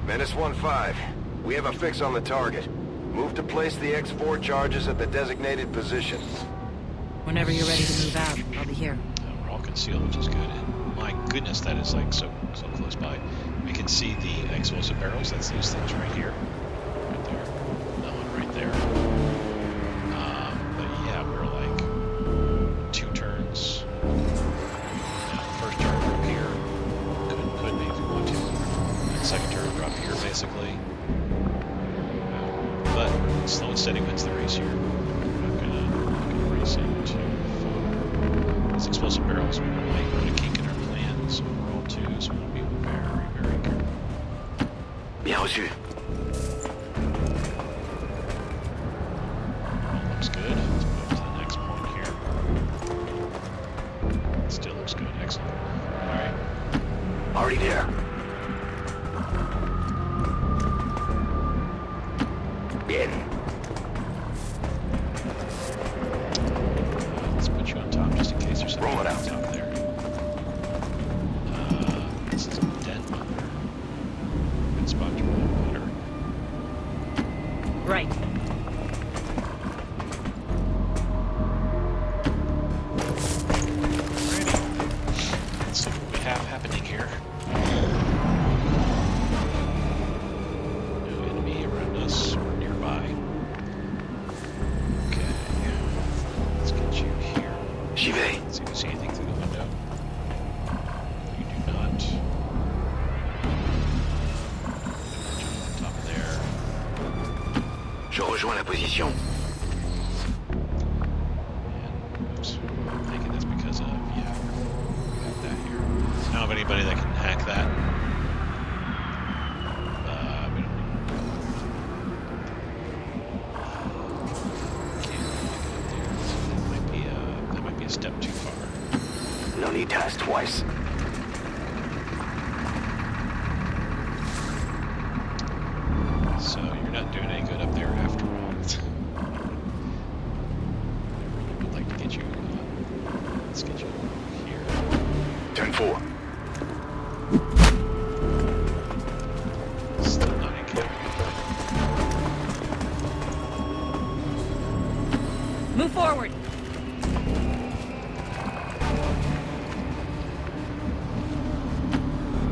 Menace 1-5, we have a fix on the target. Move to place the X4 charges at the designated position. Whenever you're ready to move out, I'll be here. We're all concealed, which is good. And my goodness, that is like so close by. We can see the explosive barrels. That's these things right here, right there. That one right there. But yeah, we're like 2 turns. First turn up here. Could maybe want to. And second turn drop here, basically. But slow and steady wins the race here. I'm gonna race into 4. These explosive barrels might put a kink in our plan, so we're all 2, so we'll be very, very careful. Bien reçu. All looks good. Let's move to the next point here. It still looks good. Excellent. Alright. Already there. Right. Alrighty. Let's see what we have happening here. No enemy around us or nearby. Okay. Let's get you here. J'y vais. Let's see if we see anything through the window. You do not. Jump on top of there. Je rejoins la position. And, oops, I'm thinking that's because of, yeah, we got that here. I don't have anybody that can hack that. We don't can't get up there. That might be a step too far. No need to ask twice. So you're not doing any good up there after all. I would like to get you, let's get you here. 10-4. Still not in Move forward.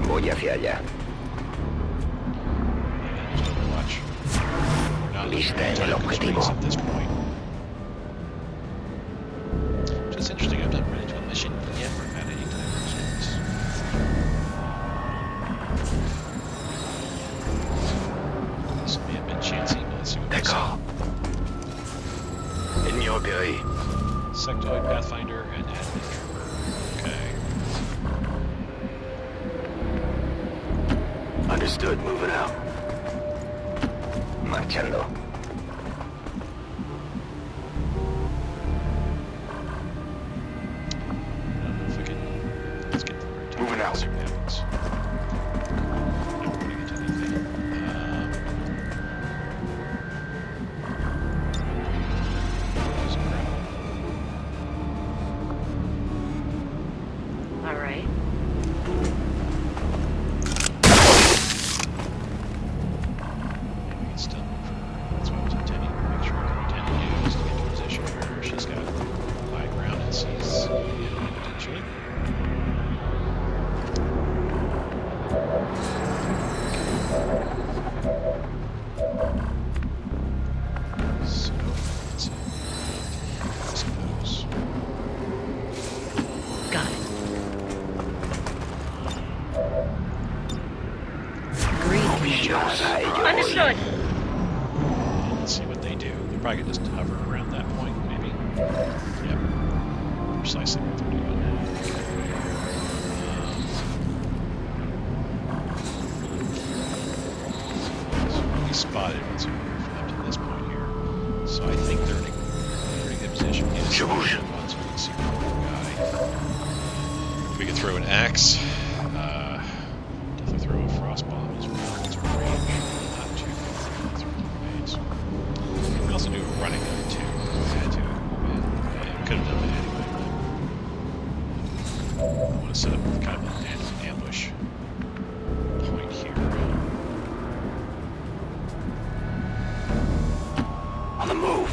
Voy hacia allá. And just Overwatch. We're not Lista looking en el at objetivo. constraints at this point. Which is interesting, I've not run into a mission yet where I've had any time constraints. This may have been chancy, but let's see what we see. D'accord. Ennemi repéré. Sectoid, Pathfinder, and Admin Trooper. Okay. Understood. Moving out. Marchando. I don't know if we can. Let's get the right time. Moving out. See what happens. Not running into anything. There's a grapple. All right. Maybe it's still that's what I was intending. Make sure I can intend to do is to get to a position where she's got high ground and sees the enemy potentially. So let's see. I suppose. Got it. Agreed, Commander. Understood. Let's see what they do. They're probably gonna just hover around that point, maybe. Yep. Precisely what they're doing. So we spotted once we were up to this point here. So I think they're in a pretty good position. Yeah, Je bouge. once we can see the guy. If we can throw an axe, definitely throw a frost bomb as well. It's range, not too far through the remains. We can also do a running gun too. If we had to. And could have done that anyway. But I want to set up kind of an ambush point here. On the move.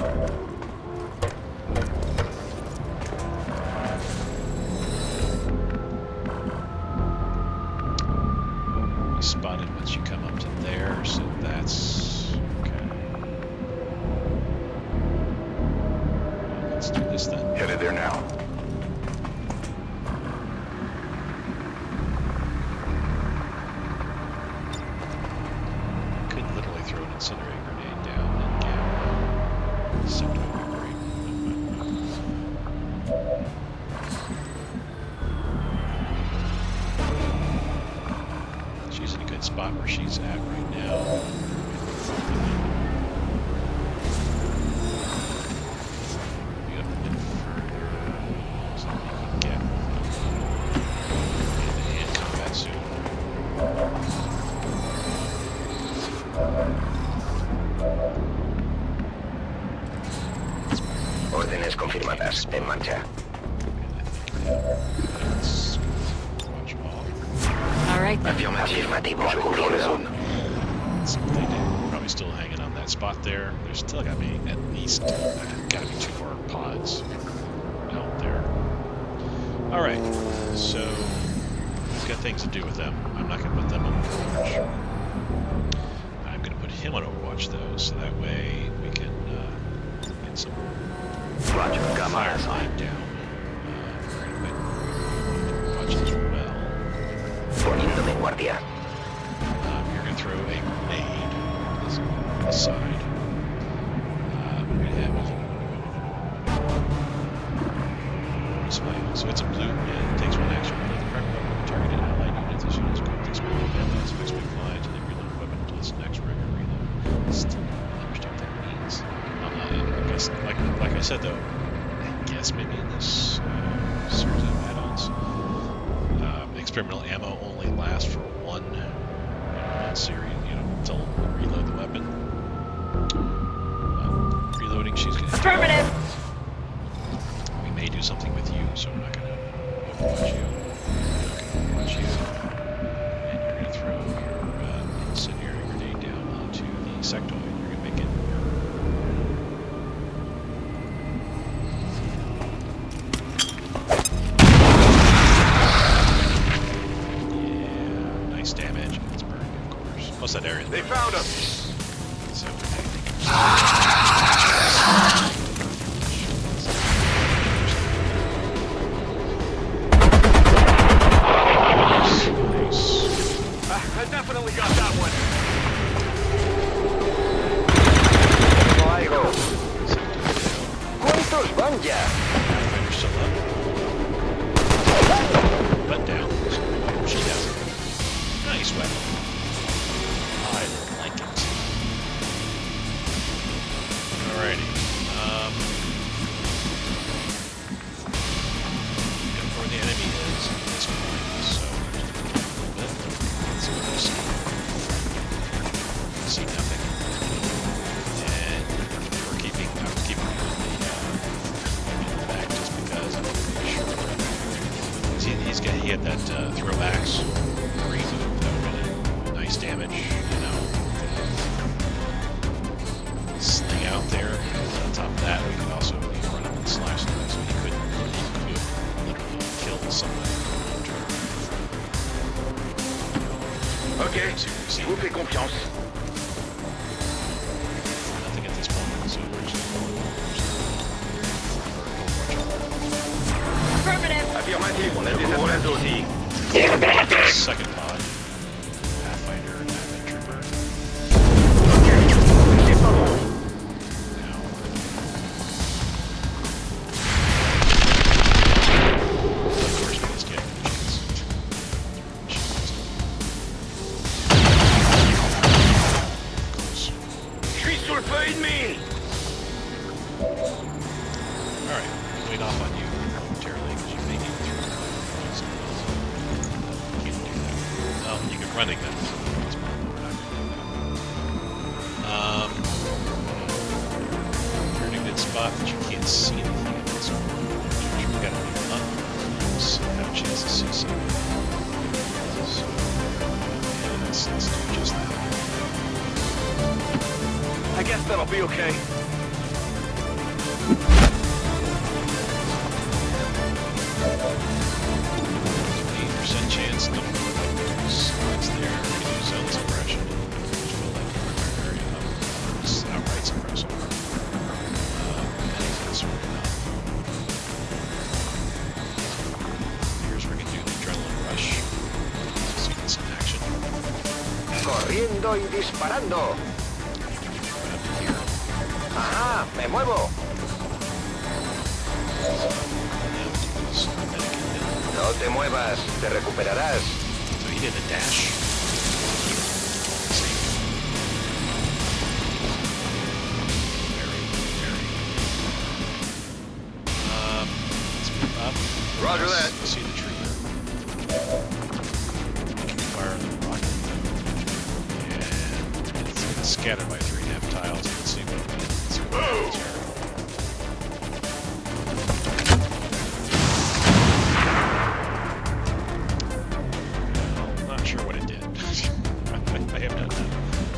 We spotted once you come up to there, so that's okay. Let's do this then. Headed there now. Could literally throw an incendiary grenade down and get something would be great. She's in a good spot where she's at right now. Maybe up a bit further so that we can get hand-to-hand combat soon. Órdenes confirmadas. En marcha. Let's watch all. All right then. Affirmatif. Je contrôle la zone. Let's see what they do. Probably still hanging on that that spot there. There's still got to be at least got to be 2 more pods out there. All right, so we've got things to do with them. I'm not going to put them on Overwatch. I'm going to put him on Overwatch though, so that way we can get some fire line down. We're going to put Overwatch as well. Poniéndome en guardia. You're going to throw a grenade on this side. We're going to have so it's a blue and it takes 1 action to reload the correct weapon targeted allied units. This unit is equipped with explosive weapons, fixed wing flies, and then reload the weapon until its next regular reload. Still don't understand what that means. I guess, like I said though, I guess maybe in this series of add-ons, experimental ammo only lasts for one series, until you reload the weapon. Reloading, she's going to. Affirmative! We may do something with you, so we're not going to overwatch you. We're not going to overwatch you. And you're going to throw your incendiary grenade down onto the sectoid. You're going to make it. Yeah, nice damage. It's burning, of course. Plus that area. They found us! So, I definitely got that one. Algo. ¿Cuántos van ya? Pathfinder's still up. But down. She has it. Nice weapon. I like it. Alrighty. And where the enemy is at this point, so a little bit. Let's see what we see. See nothing. And I'm keeping you in the back just because I'm pretty sure. See, he had that throw axe green move that would have been nice damage, Sling out there. And on top of that, we could also run up and slash them, so he could literally kill someone long term. Ok, So you see je vous fais confiance. nothing at this point, so we're just Affirmative! Affirmatif, on a des problèmes aussi. second pod. Pathfinder and Advent Trooper. Of course, we just get close. Je suis sous le feu ennemi. Alright, we'll wait off on you momentarily because you may get through. Can't do that. Well, you can run again. It's possible we're not going to do that. You're in a good spot, but you can't see anything at this point. You've got to move up. So have a chance to see something. So, yeah, let's do just that. I guess that'll be okay. 8% chance, don't look like there's slots there. We can do zone suppression. Which will let the primary just outright suppress them. Anything sort of enough. Here's where we can do the adrenaline rush. So get some action. Corriendo y disparando. Right up to here. Ajá, me muevo. Now we do this medic hit. No te muevas, te recuperarás. So he did a dash. Let's move up. Roger that. See the trooper. You can fire the rocket. And it's scattered by 3.5 tiles. You can see what it means. Not sure what it did. I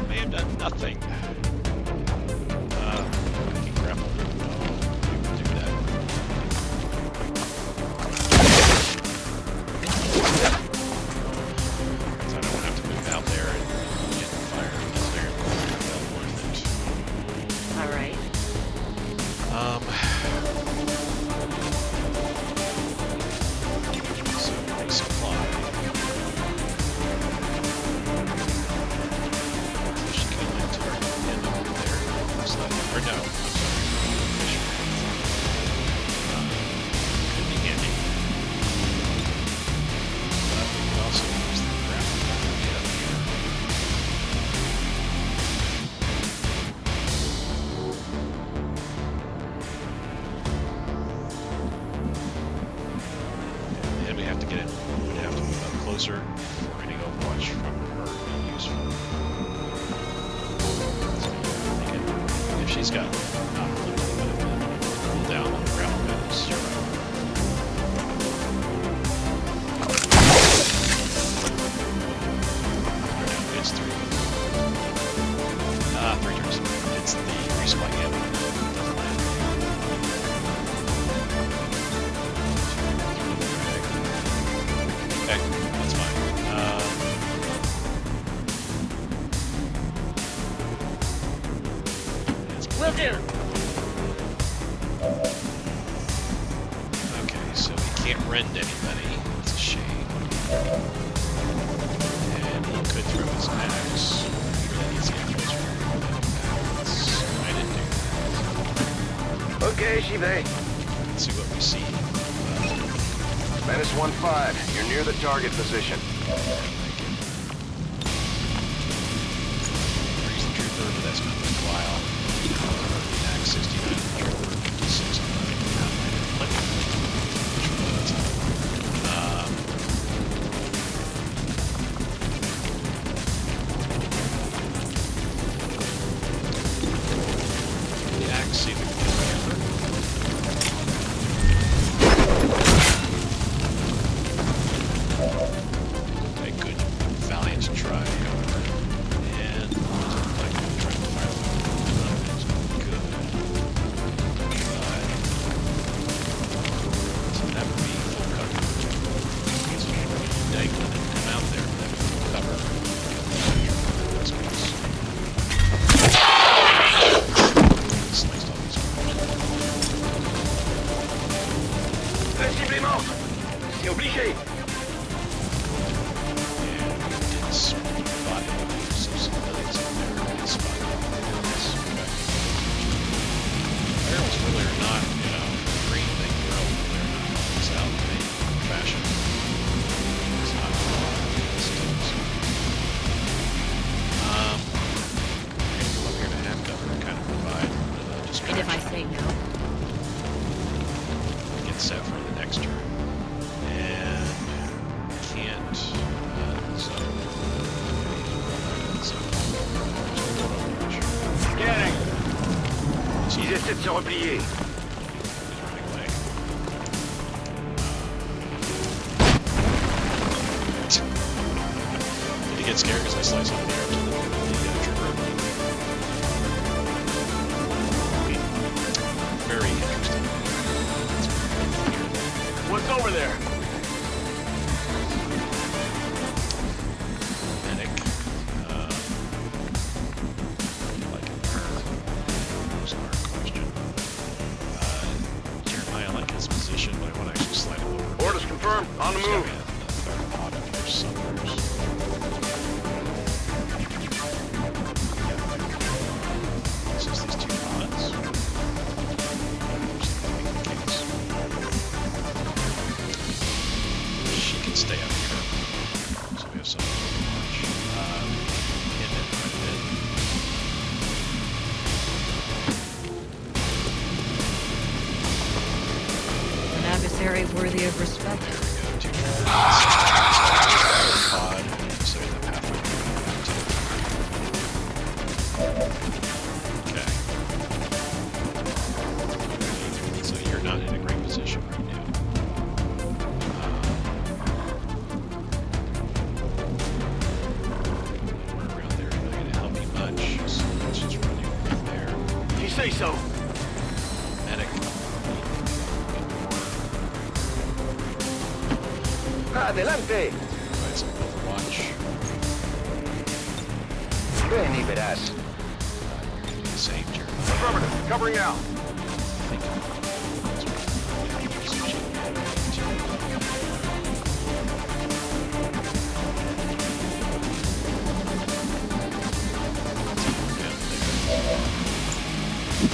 may have done nothing. she's got a little bit of a cool down on the ground beds. You're right. No, it's 3. 3 turns. It's the resupply ammo. Doesn't matter. Okay, that's fine. Will do. Okay, so he can't rend anybody. It's a shame. And he could throw his axe. He really needs to get closer to the axe. I didn't do that. Okay, Shive. Let's see what we see. Menace 1-5. You're near the target position. Freeze the trooper, but that's going to take a while. Axe 69 trooper, 56 on the the axe, see if we can get the trooper. Okay, good. Valiant try. And like try to fire the good. So that would be full cover. So they couldn't come out there, but that would be full cover. This case. Sliced off his Sensiblement! C'est obligé! And if I say no? Get set for the next turn. And can't. So. Scanning! Ils Ils essaient de se replier. running away. Did he get scared because I sliced off the arm to the trooper? Very interesting. What's over there? Medic. Like there's our question. Jeremiah, I like his position, but I want to actually slide him over. Orders confirmed. On the There's gotta move. be a third pod up here somewhere. It's just these 2 pods. She can stay up here. So we have something to watch. Hit it quite a bit. An adversary worthy of respect. There we go. 2 pods. Pod. So the pathway. Okay. So you're not in a great position right now. We're around there. Really going to help you much. So it's just running right there. You say so. Medic. Adelante! Provide some overwatch. Ven y verás. Same Jeremiah. Affirmative. Covering now.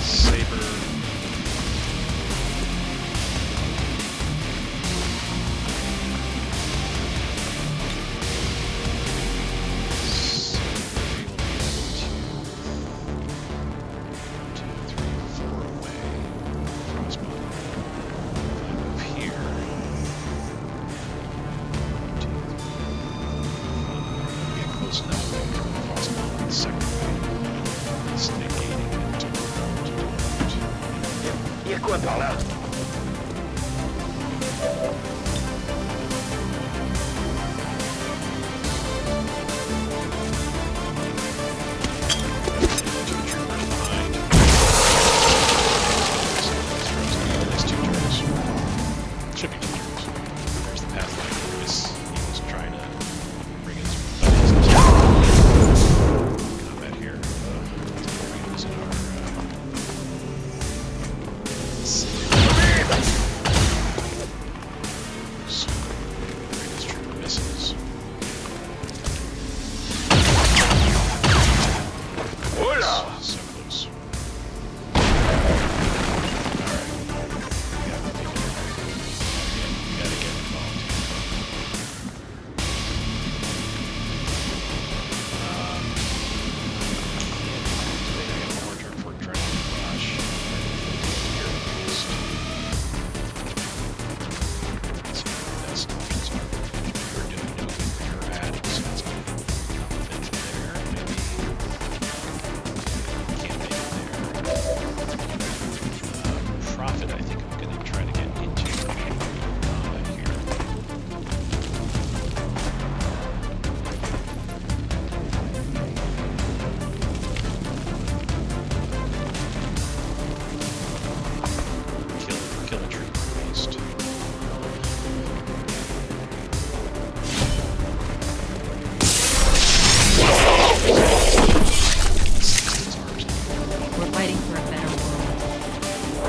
Saber. Close enough to crossbow on the second wave. It's negating it. dire quoi par là? There's two turtles. Should be two turtles. There's the Pathfinder. He was trying to bring his combat here. Using our greatest true missiles. Hola! So close. Gotta get involved. One more turn for Dragon Rush. Here at least. Let's see what the best options are. You're doing no good where you're at, so that's going to fit there, maybe. Can't make it there. Profit, I think I'm going to try to get into here. Kill the trooper at least. We're fighting for a better world.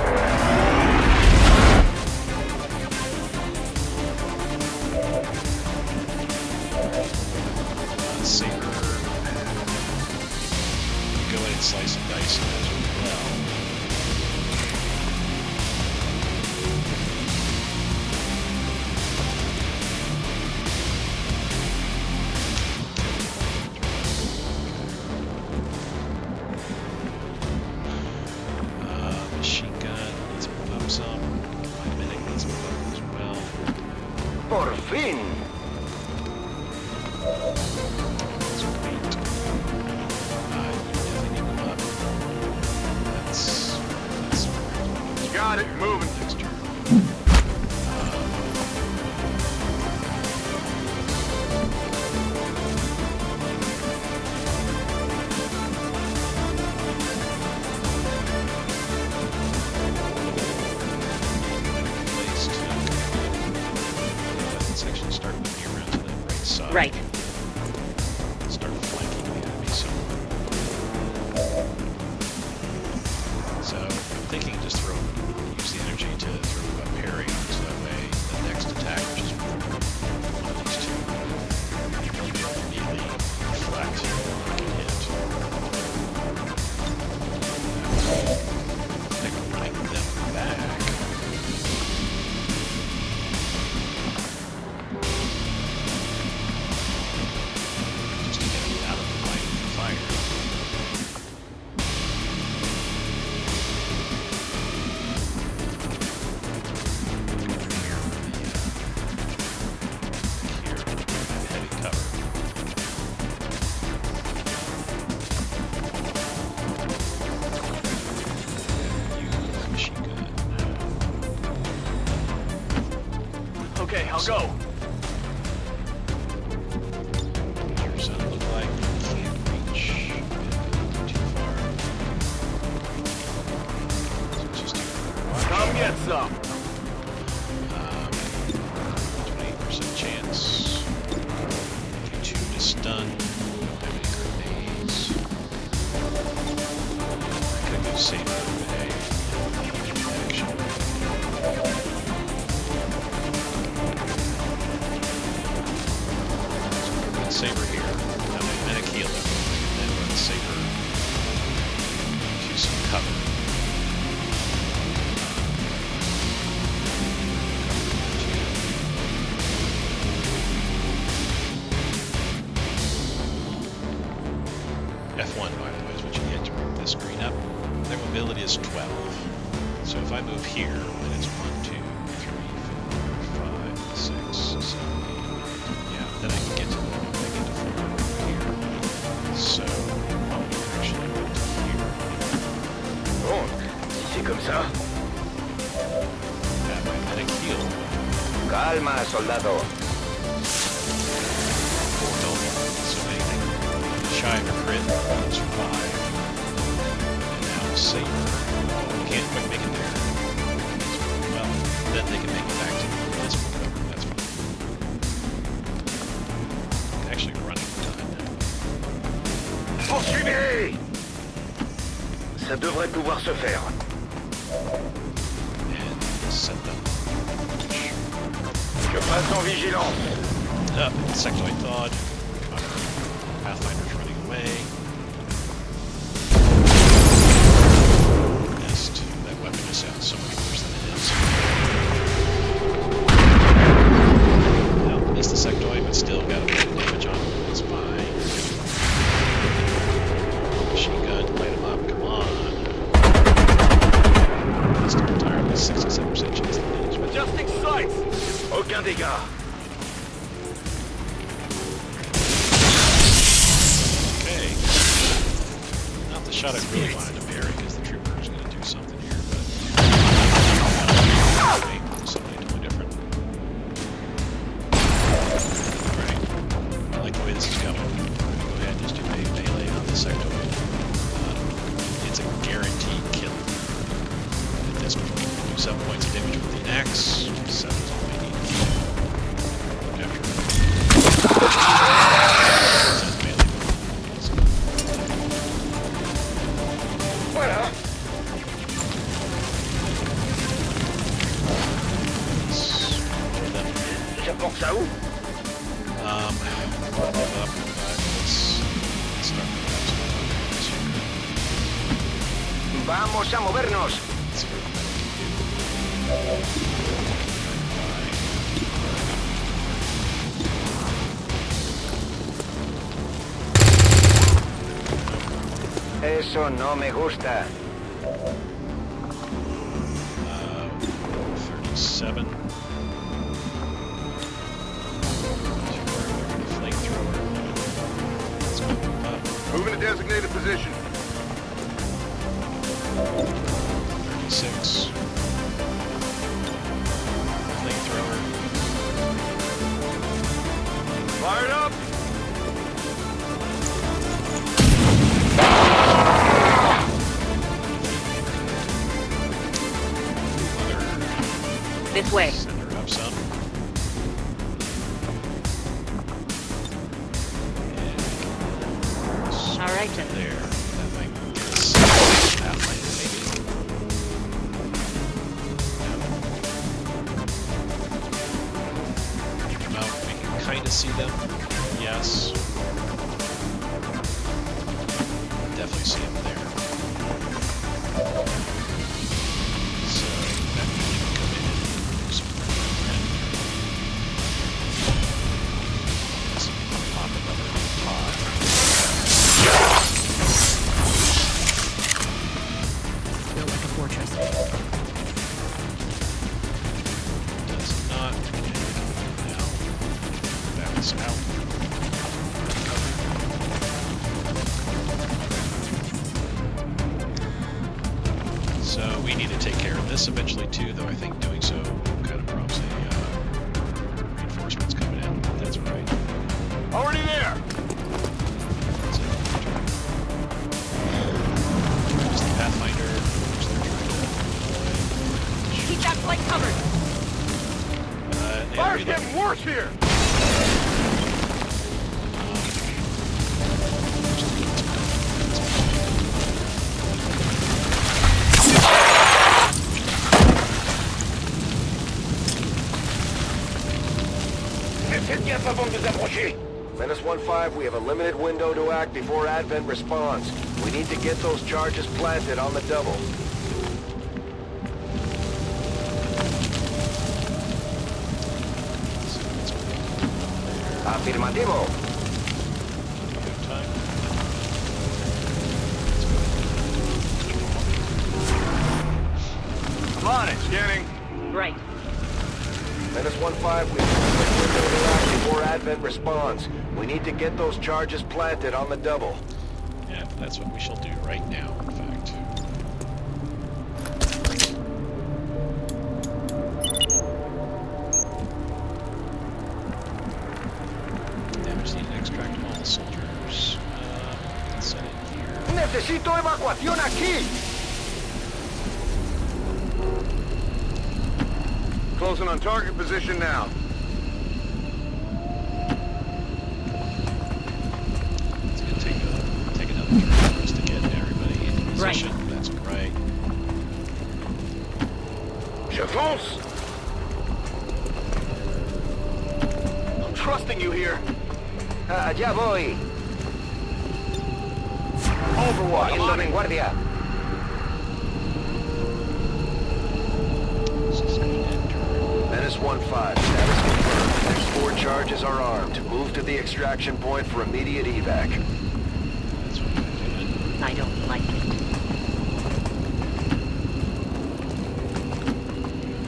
Saber. Go ahead and slice and dice it as well. Machine gun needs to move up some. My medic needs to move up as well. Por fin! Let's wait. You definitely need to move up. That's Got it, moving. next turn. Let's actually start moving around to the right side. Right. Start flanking the enemy somewhere. So I'm thinking just use the energy to throw a parry on, so that way the next attack, which is one of these two, you can immediately reflect and hit. Pick running them back. Just to get them out of the line of fire. Heavy cover. Use machine gun. Okay, I'll go. Here's what it look like. Can't reach too far. So it's just Come get some. 28% chance. Two to stun. How many grenades? I could go saber with a action. So run saber here. Now my medic heal them. Then run saber to some cover. F1, by the way, is what you get to bring this screen up. Their mobility is 12. So if I move here, then it's 1, 2, 3, 4, 5, 6, 7, 8. Yeah, then I can get to 4 here. So I'll actually go to here. Bon, si c'est comme ça. calma, soldado. So anything shy of a crit goes 5. And now Saber can't quite make it there. Well, then they can make it back to this full cover. That's fine. Actually running for time now. Poursuivez! Ça devrait pouvoir se faire. And set them. Je passe en vigilance. Up, sectoid thawed. Pathfinder's running away. Missed. That weapon just sounds so much worse than it is. Well, missed the sectoid, but still got a bit of damage on him. That's fine. Machine gun, light him up, come on. Still entirely 67% chance of damage. Adjusting sights. Aucun dégât. Okay. Not the shot I really wanted to parry because the trooper is going to do something here, but something totally different. Alright. I like the way this is going. Go ahead and just do a melee on the sectoid. It's a guaranteed kill. At this point, you can do 7 points of damage with the axe. 7 is all I need. After Voilà. J'apporte ça où? Up, but let's start with Vamos a movernos. let's see what we Eso no me gusta. 37. Flamethrower. Let's go up. Moving to designated position. 36. Flamethrower. Fired up. This way. Send her up some. All right, then. There. That might get us Pathfinder, maybe. No. Well, we can kind of see them. Yes. Definitely see them there. So that means you can come in and do some red. Let's pop another pod. Built like a fortress. Does not. Now, bounce out. So we need to take care of this eventually too, though I think doing so kind of prompts a reinforcements coming in. That's right. Already there. That's it. Just the Pathfinder, which they're trying Keep that flank covered. to. Yeah, Fire's reload. getting worse here. Faites gaffe avant de vous approcher. Menace 1-5, we have a limited window to act before Advent responds. We need to get those charges planted on the double. Afirmativo. Good time. I'm on it. Scanning. Right. Menace 1-5, we have a limited window to act before Advent responds. We need to get those charges planted on the double. Yeah, that's what we shall do right now, in fact. Necesito evacuación aquí. Closing on target position now. It's gonna take another turn for us to get everybody into position. Right. That's right. J'avance. I'm trusting you here. Ya voy. Overwatch. Yendo en guardia. This is gonna end turn. Menace 1-5, status confirmed. Next 4 charges are armed. Move to the extraction point for immediate evac. That's what we're doing. I don't like it.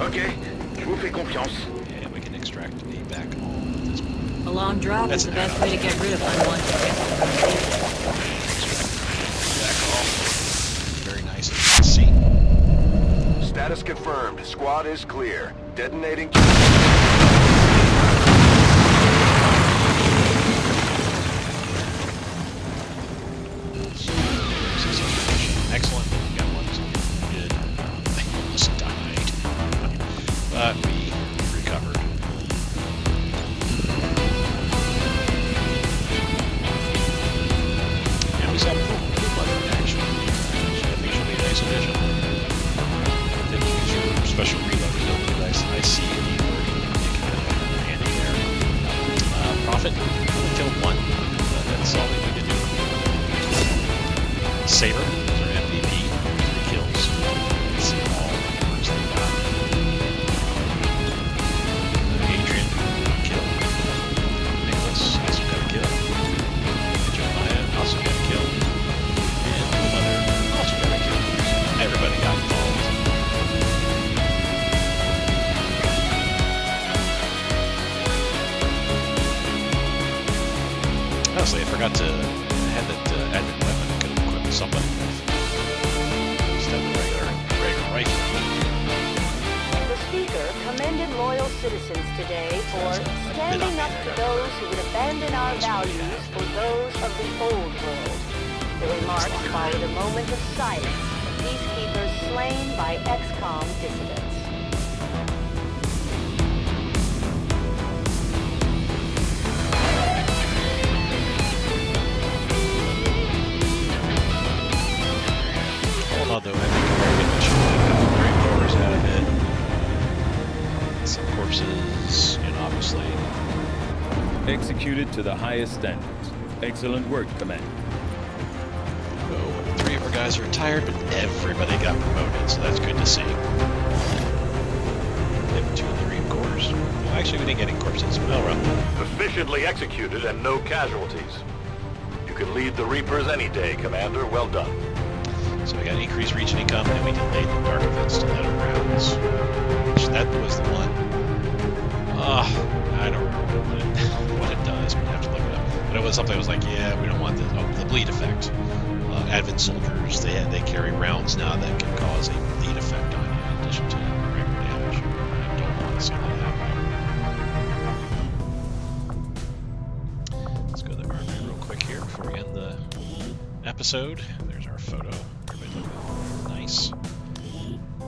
Okay, je vous fais confiance. And we can extract a back all at this point. A long drop That's is the an best add-on. way to get rid of unwanted guests. Back all. Very nice and see. Status confirmed. Squad is clear. Detonating. Excellent. We got one good. I almost died. But we recovered. And we saw blue button in action. Which I think should be a nice addition. Didn't use your special reload ability, but I see the wording handy there. Profit killed one. That's all we need to do. Saber, is our MVP, 3 kills. Let's see all the numbers they got. Adrian, kill. Nicholas also got a kill. Jeremiah also got a kill. And the mother also got a kill. So everybody got involved. Honestly, I forgot to have that admin weapon could equip somebody with. Instead of the regular rifle. The speaker commended loyal citizens today for standing up to those who would abandon our values for those of the old world. The remarks followed a moment of silence of peacekeepers slain by XCom dissidents. Although I think a very good mission. Great numbers out of it. Some corpses, and obviously. Executed to the highest standards. Excellent work, Commander. Oh, 3 of our guys are retired, but everybody got promoted, so that's good to see. Have 2 of the Marine Corps. Well, actually, we didn't get any corpses. Oh, well. Efficiently executed and no casualties. You can lead the Reapers any day, Commander. Well done. So we got increased reach and income, and we delayed the dark events to let rounds. Which that was the one. I don't remember what it does, but I have to look it up. But it was something that was like, yeah, we don't want the bleed effect. Advent soldiers, they carry rounds now that can cause a bleed effect on you in addition to regular damage. I don't want to see that happen. Let's go to the army real quick here before we end the episode. There's our photo. Everybody looking nice.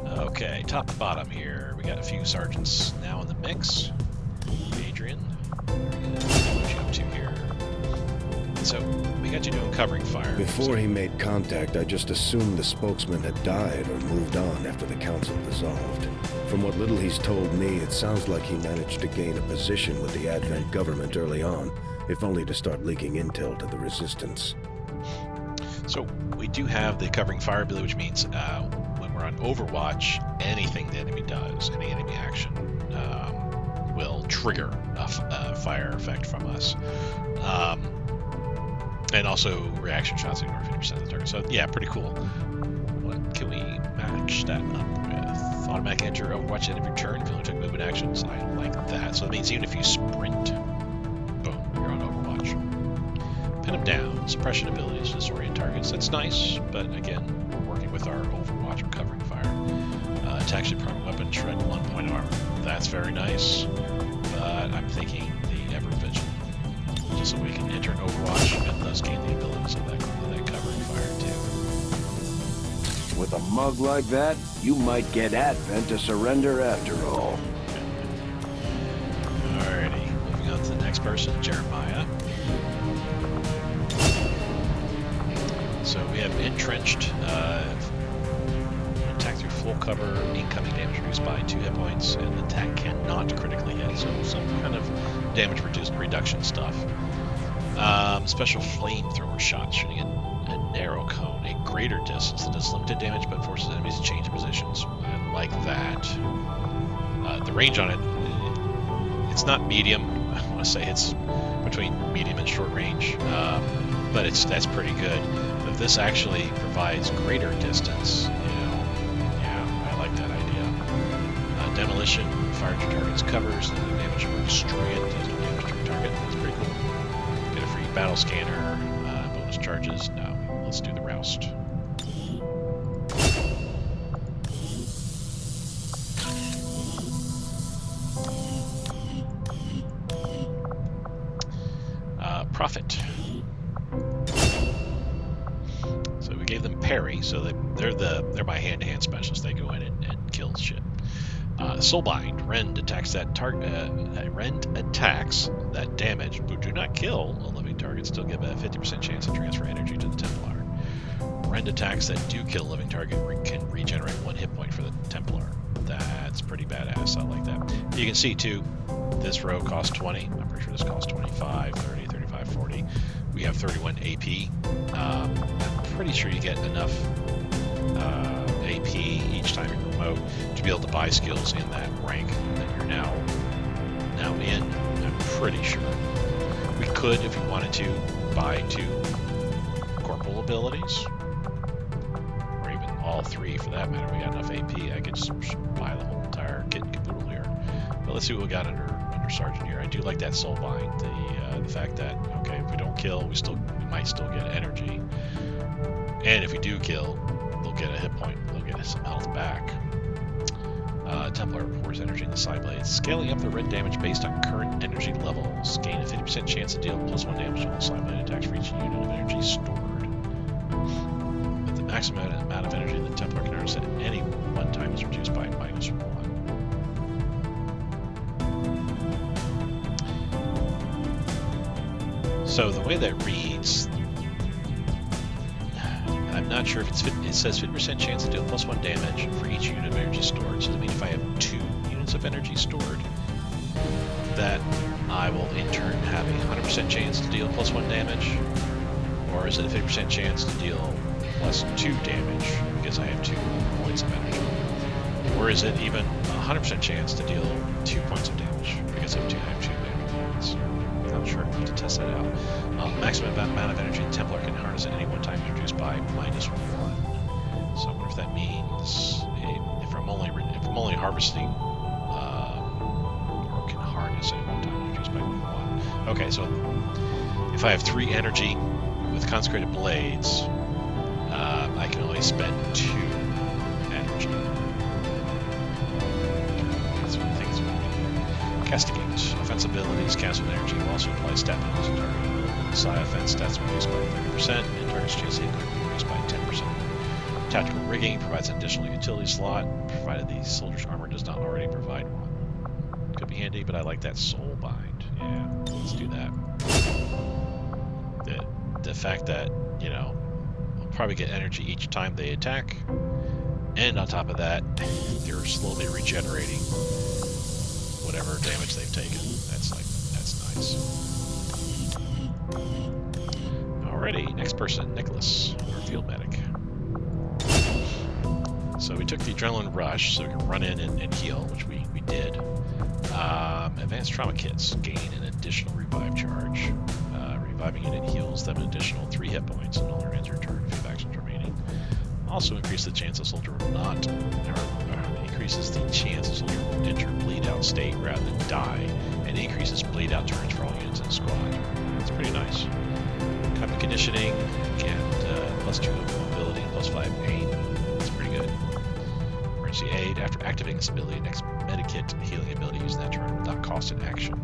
Okay, top to bottom here. We got a few sergeants now in the mix. Adrian, what you up to here? So, we got you doing covering fire. Before he made contact, I just assumed the spokesman had died or moved on after the council dissolved. From what little he's told me, it sounds like he managed to gain a position with the Advent government early on, if only to start leaking intel to the Resistance. So, we do have the covering fire ability, which means when we're on Overwatch, anything the enemy does, any enemy action, will trigger a fire effect from us. And also reaction shots ignore 50% of the target. So yeah, pretty cool. What can we match that up with? Automatic enter Overwatch at every turn if you only took movement actions. I like that. So that means even if you sprint, boom, you're on Overwatch. Pin them down. Suppression abilities to disorient targets. That's nice, but again, we're working with our Overwatch or covering fire. Attack should permanent weapon, shred 1 point of armor. That's very nice, but I'm thinking the ever vigilant. Just so we can enter an Overwatch and thus gain the abilities of that covering fire too. mug like that, you might get Advent to surrender after all. Alrighty, moving on to the next person, Jeremiah. So we have entrenched, attack through full cover, incoming damage reduced by 2 hit points, and the attack cannot critically hit, so some kind of damage reduction stuff. Special flamethrower shot, shooting a narrow cone, a greater distance that does limited damage but forces enemies to change positions. I like that. The range on it, it's not medium. I want to say it's between medium and short range, but that's pretty good. But this actually provides greater distance. Yeah, I like that idea. Demolition, fire to target's covers, and the damage will destroy it. Does no damage to your target. That's pretty cool. Get a free battle scanner, bonus charges. No, let's do the roust. Profit. So we gave them parry, so they're my hand-to-hand specialists. They go in and kill shit. Soulbind. Rend attacks that damage, but do not kill a living target. Still give a 50% chance to transfer energy to the Templar. Rend attacks that do kill a living target can regenerate 1 hit point for the Templar. That's pretty badass. I like that. You can see too, this row costs 20. I'm pretty sure this costs 25, 30, 35, 40. We have 31 AP. I'm pretty sure you get enough AP each time you promote to be able to buy skills in that rank that you're now in. I'm pretty sure. We could, if we wanted to, buy 2 corporal abilities, or even all 3 for that matter. We got enough AP. I could just buy the whole entire kit and caboodle here. But let's see what we got under Sergeant here. I do like that Soulbind. The fact that, okay, if we don't kill, we might still get energy, and if we do kill, they'll get a hit point. They'll get some health back. Templar pours energy in the side blades. Scaling up the red damage based on current energy levels. Gain a 50% chance to deal +1 damage on all side blade attacks for each unit of energy stored. But the maximum amount of energy the Templar can harness at any one time is reduced by -1. So the way that reads, I'm not sure if it says 50% chance to deal +1 damage for each unit of energy stored. So does it mean if I have 2 units of energy stored, that I will in turn have a 100% chance to deal +1 damage? Or is it a 50% chance to deal +2 damage because I have 2 points of energy? Or is it even a 100% chance to deal 2 points of damage because I have 2 energy points? I'm not sure. I have to test that out. Maximum amount of energy the Templar can harness at any one time is reduced by -1. So I wonder if that means if I'm only harvesting or can harness at one time, reduced by 1. Okay, so if I have 3 energy with consecrated blades, I can only spend 2 energy. That's what I think is going to be there. Castigate. Offensive abilities cast with energy will also apply stat bonus to target. Psi offense stats reduced by 30%, and target's chase hit reduced by 10%. Tactical rigging provides an additional utility slot, provided the soldier's armor does not already provide one. Could be handy, but I like that Soulbind. Yeah, let's do that. The fact that, we'll probably get energy each time they attack, and on top of that, they're slowly regenerating whatever damage they've taken. That's nice. Alrighty, next person, Nicholas, our field medic. So we took the adrenaline rush so we can run in and heal, which we did. Advanced trauma kits gain an additional revive charge. Reviving unit heals them an additional 3 hit points and all their injured turn, 5 actions remaining. Also increases the chance a soldier will not, or increases the chance a soldier will enter bleed out state rather than die, and increases bleed out turns for all units in the squad. It's pretty nice. Combat conditioning, and +2 mobility, +5 aim. That's pretty good. Emergency aid, after activating this ability, next medikit healing ability used in that turn will not cost an action.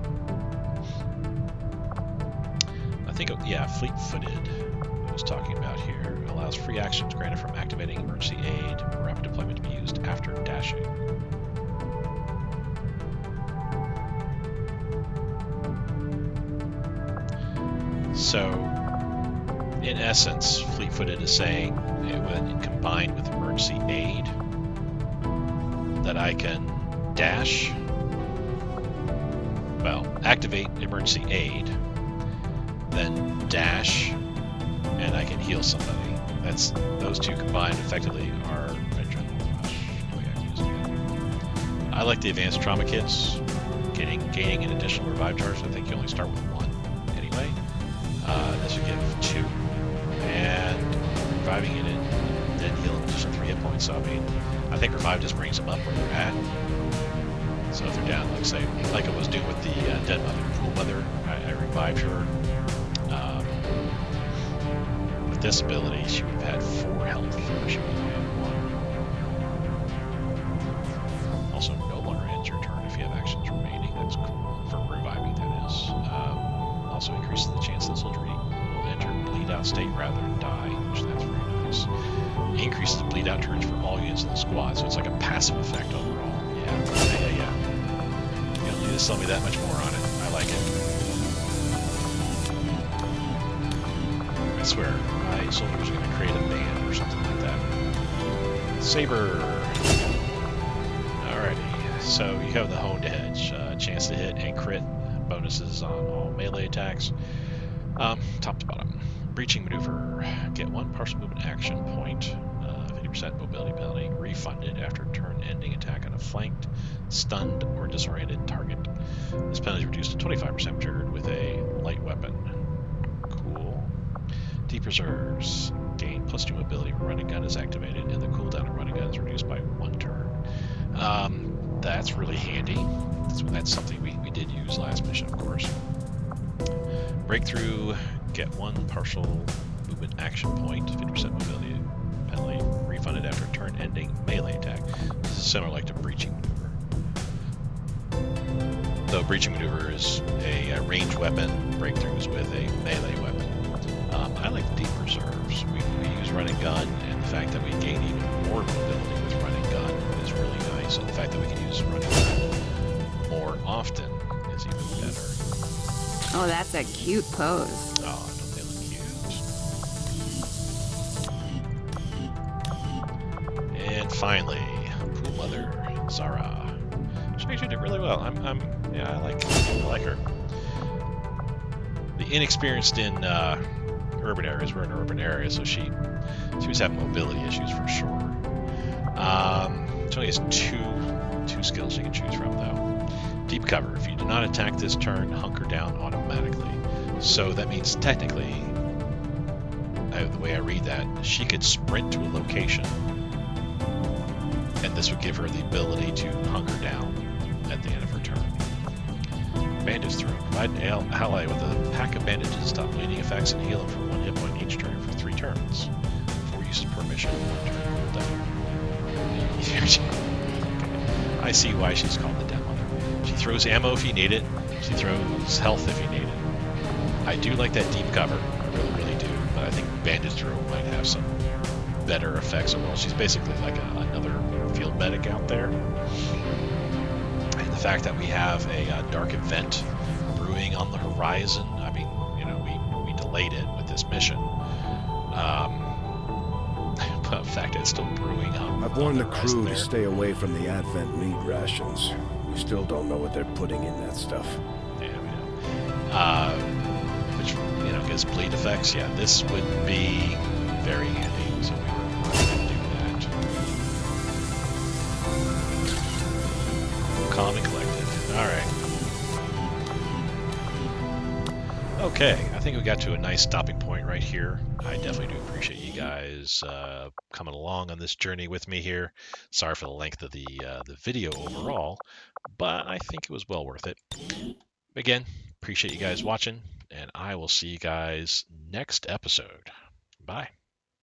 I think, yeah, fleet-footed I was talking about here. Allows allows free actions granted from activating emergency aid or rapid deployment to be used after dashing. So, in essence, fleet-footed is saying it would combine with emergency aid that I can dash, well, activate emergency aid, then dash, and I can heal somebody. That's those two combined effectively are adrenaline rush. Do we have to use it again? I like the advanced trauma kits. Gaining an additional revive charge. I think you only start with one anyway. This would give 2, and reviving it in, then heal an additional 3 hit points. So I mean, I think revive just brings them up where they're at. So if they're down, like say, like I was doing with the dead mother, pool mother, I revived her. With this ability, she would have had 4 health, or she would have had 1. Also, no longer ends your turn if you have actions remaining. That's cool for reviving, that is. Also increases the chance that soldier will enter bleed out state rather than die, which that's very nice. Increases the bleed out turns for all units in the squad, so it's like a passive effect overall. Yeah. You don't need to sell me that much more on it. I like it. I swear, my soldiers are going to create a band or something like that. Saber. Alrighty, so you have the honed edge, chance to hit and crit, bonuses on all melee attacks. Top to bottom. Breaching maneuver. Get 1 partial movement action point, 50% mobility penalty, refunded after turn-ending attack on a flanked, stunned, or disoriented target. This penalty is reduced to 25% triggered with a light weapon. Cool. Deep reserves. Gain +2 mobility when running gun is activated, and the cooldown of running gun is reduced by 1 turn. That's really handy. That's something we did use last mission, of course. Breakthrough. Get 1 partial movement action point, 50% mobility penalty, refunded after turn-ending melee attack. This is similar like to breaching maneuver. Though breaching maneuver is a ranged weapon, breakthroughs with a melee weapon. I like deep reserves. We use running gun, and the fact that we gain even more mobility with running gun is really nice. And the fact that we can use running gun more often is even better. Oh, that's a cute pose. Oh, don't they look cute? And finally, Pool Mother, Zara. She actually did really well. Yeah, I like her. The inexperienced in urban areas. We're in an urban area, so she was having mobility issues for sure. She only has two skills you can choose from, though. Deep cover. If you do not attack this turn, hunker down automatically. So that means technically, the way I read that, she could sprint to a location, and this would give her the ability to hunker down at the end of her turn. Bandage throw. Provide an ally with a pack of bandages to stop bleeding effects and heal them for 1 hit point each turn for 3 turns. 4 uses per mission, 1 turn cooldown. I see why she's called the Death Mother. She throws ammo if you need it. She throws health if you need it. I do like that deep cover. I really, really do. But I think bandage throw might have some better effects overall. She's basically like another field medic out there. And the fact that we have a dark event brewing on the horizon, I mean, you know, we delayed it with this mission. But the fact it's still brewing on I've warned the horizon crew there. to stay away from the Advent meat rations. We still don't know what they're putting in that stuff. Yeah, we know. Which, you know, gives bleed effects. Yeah, this would be very handy. So we were going to do that. Calm and collected. All right. Okay, I think we got to a nice stopping point right here. I definitely do appreciate you guys coming along on this journey with me here. Sorry for the length of the video overall, but I think it was well worth it. Again, appreciate you guys watching, and I will see you guys next episode. Bye.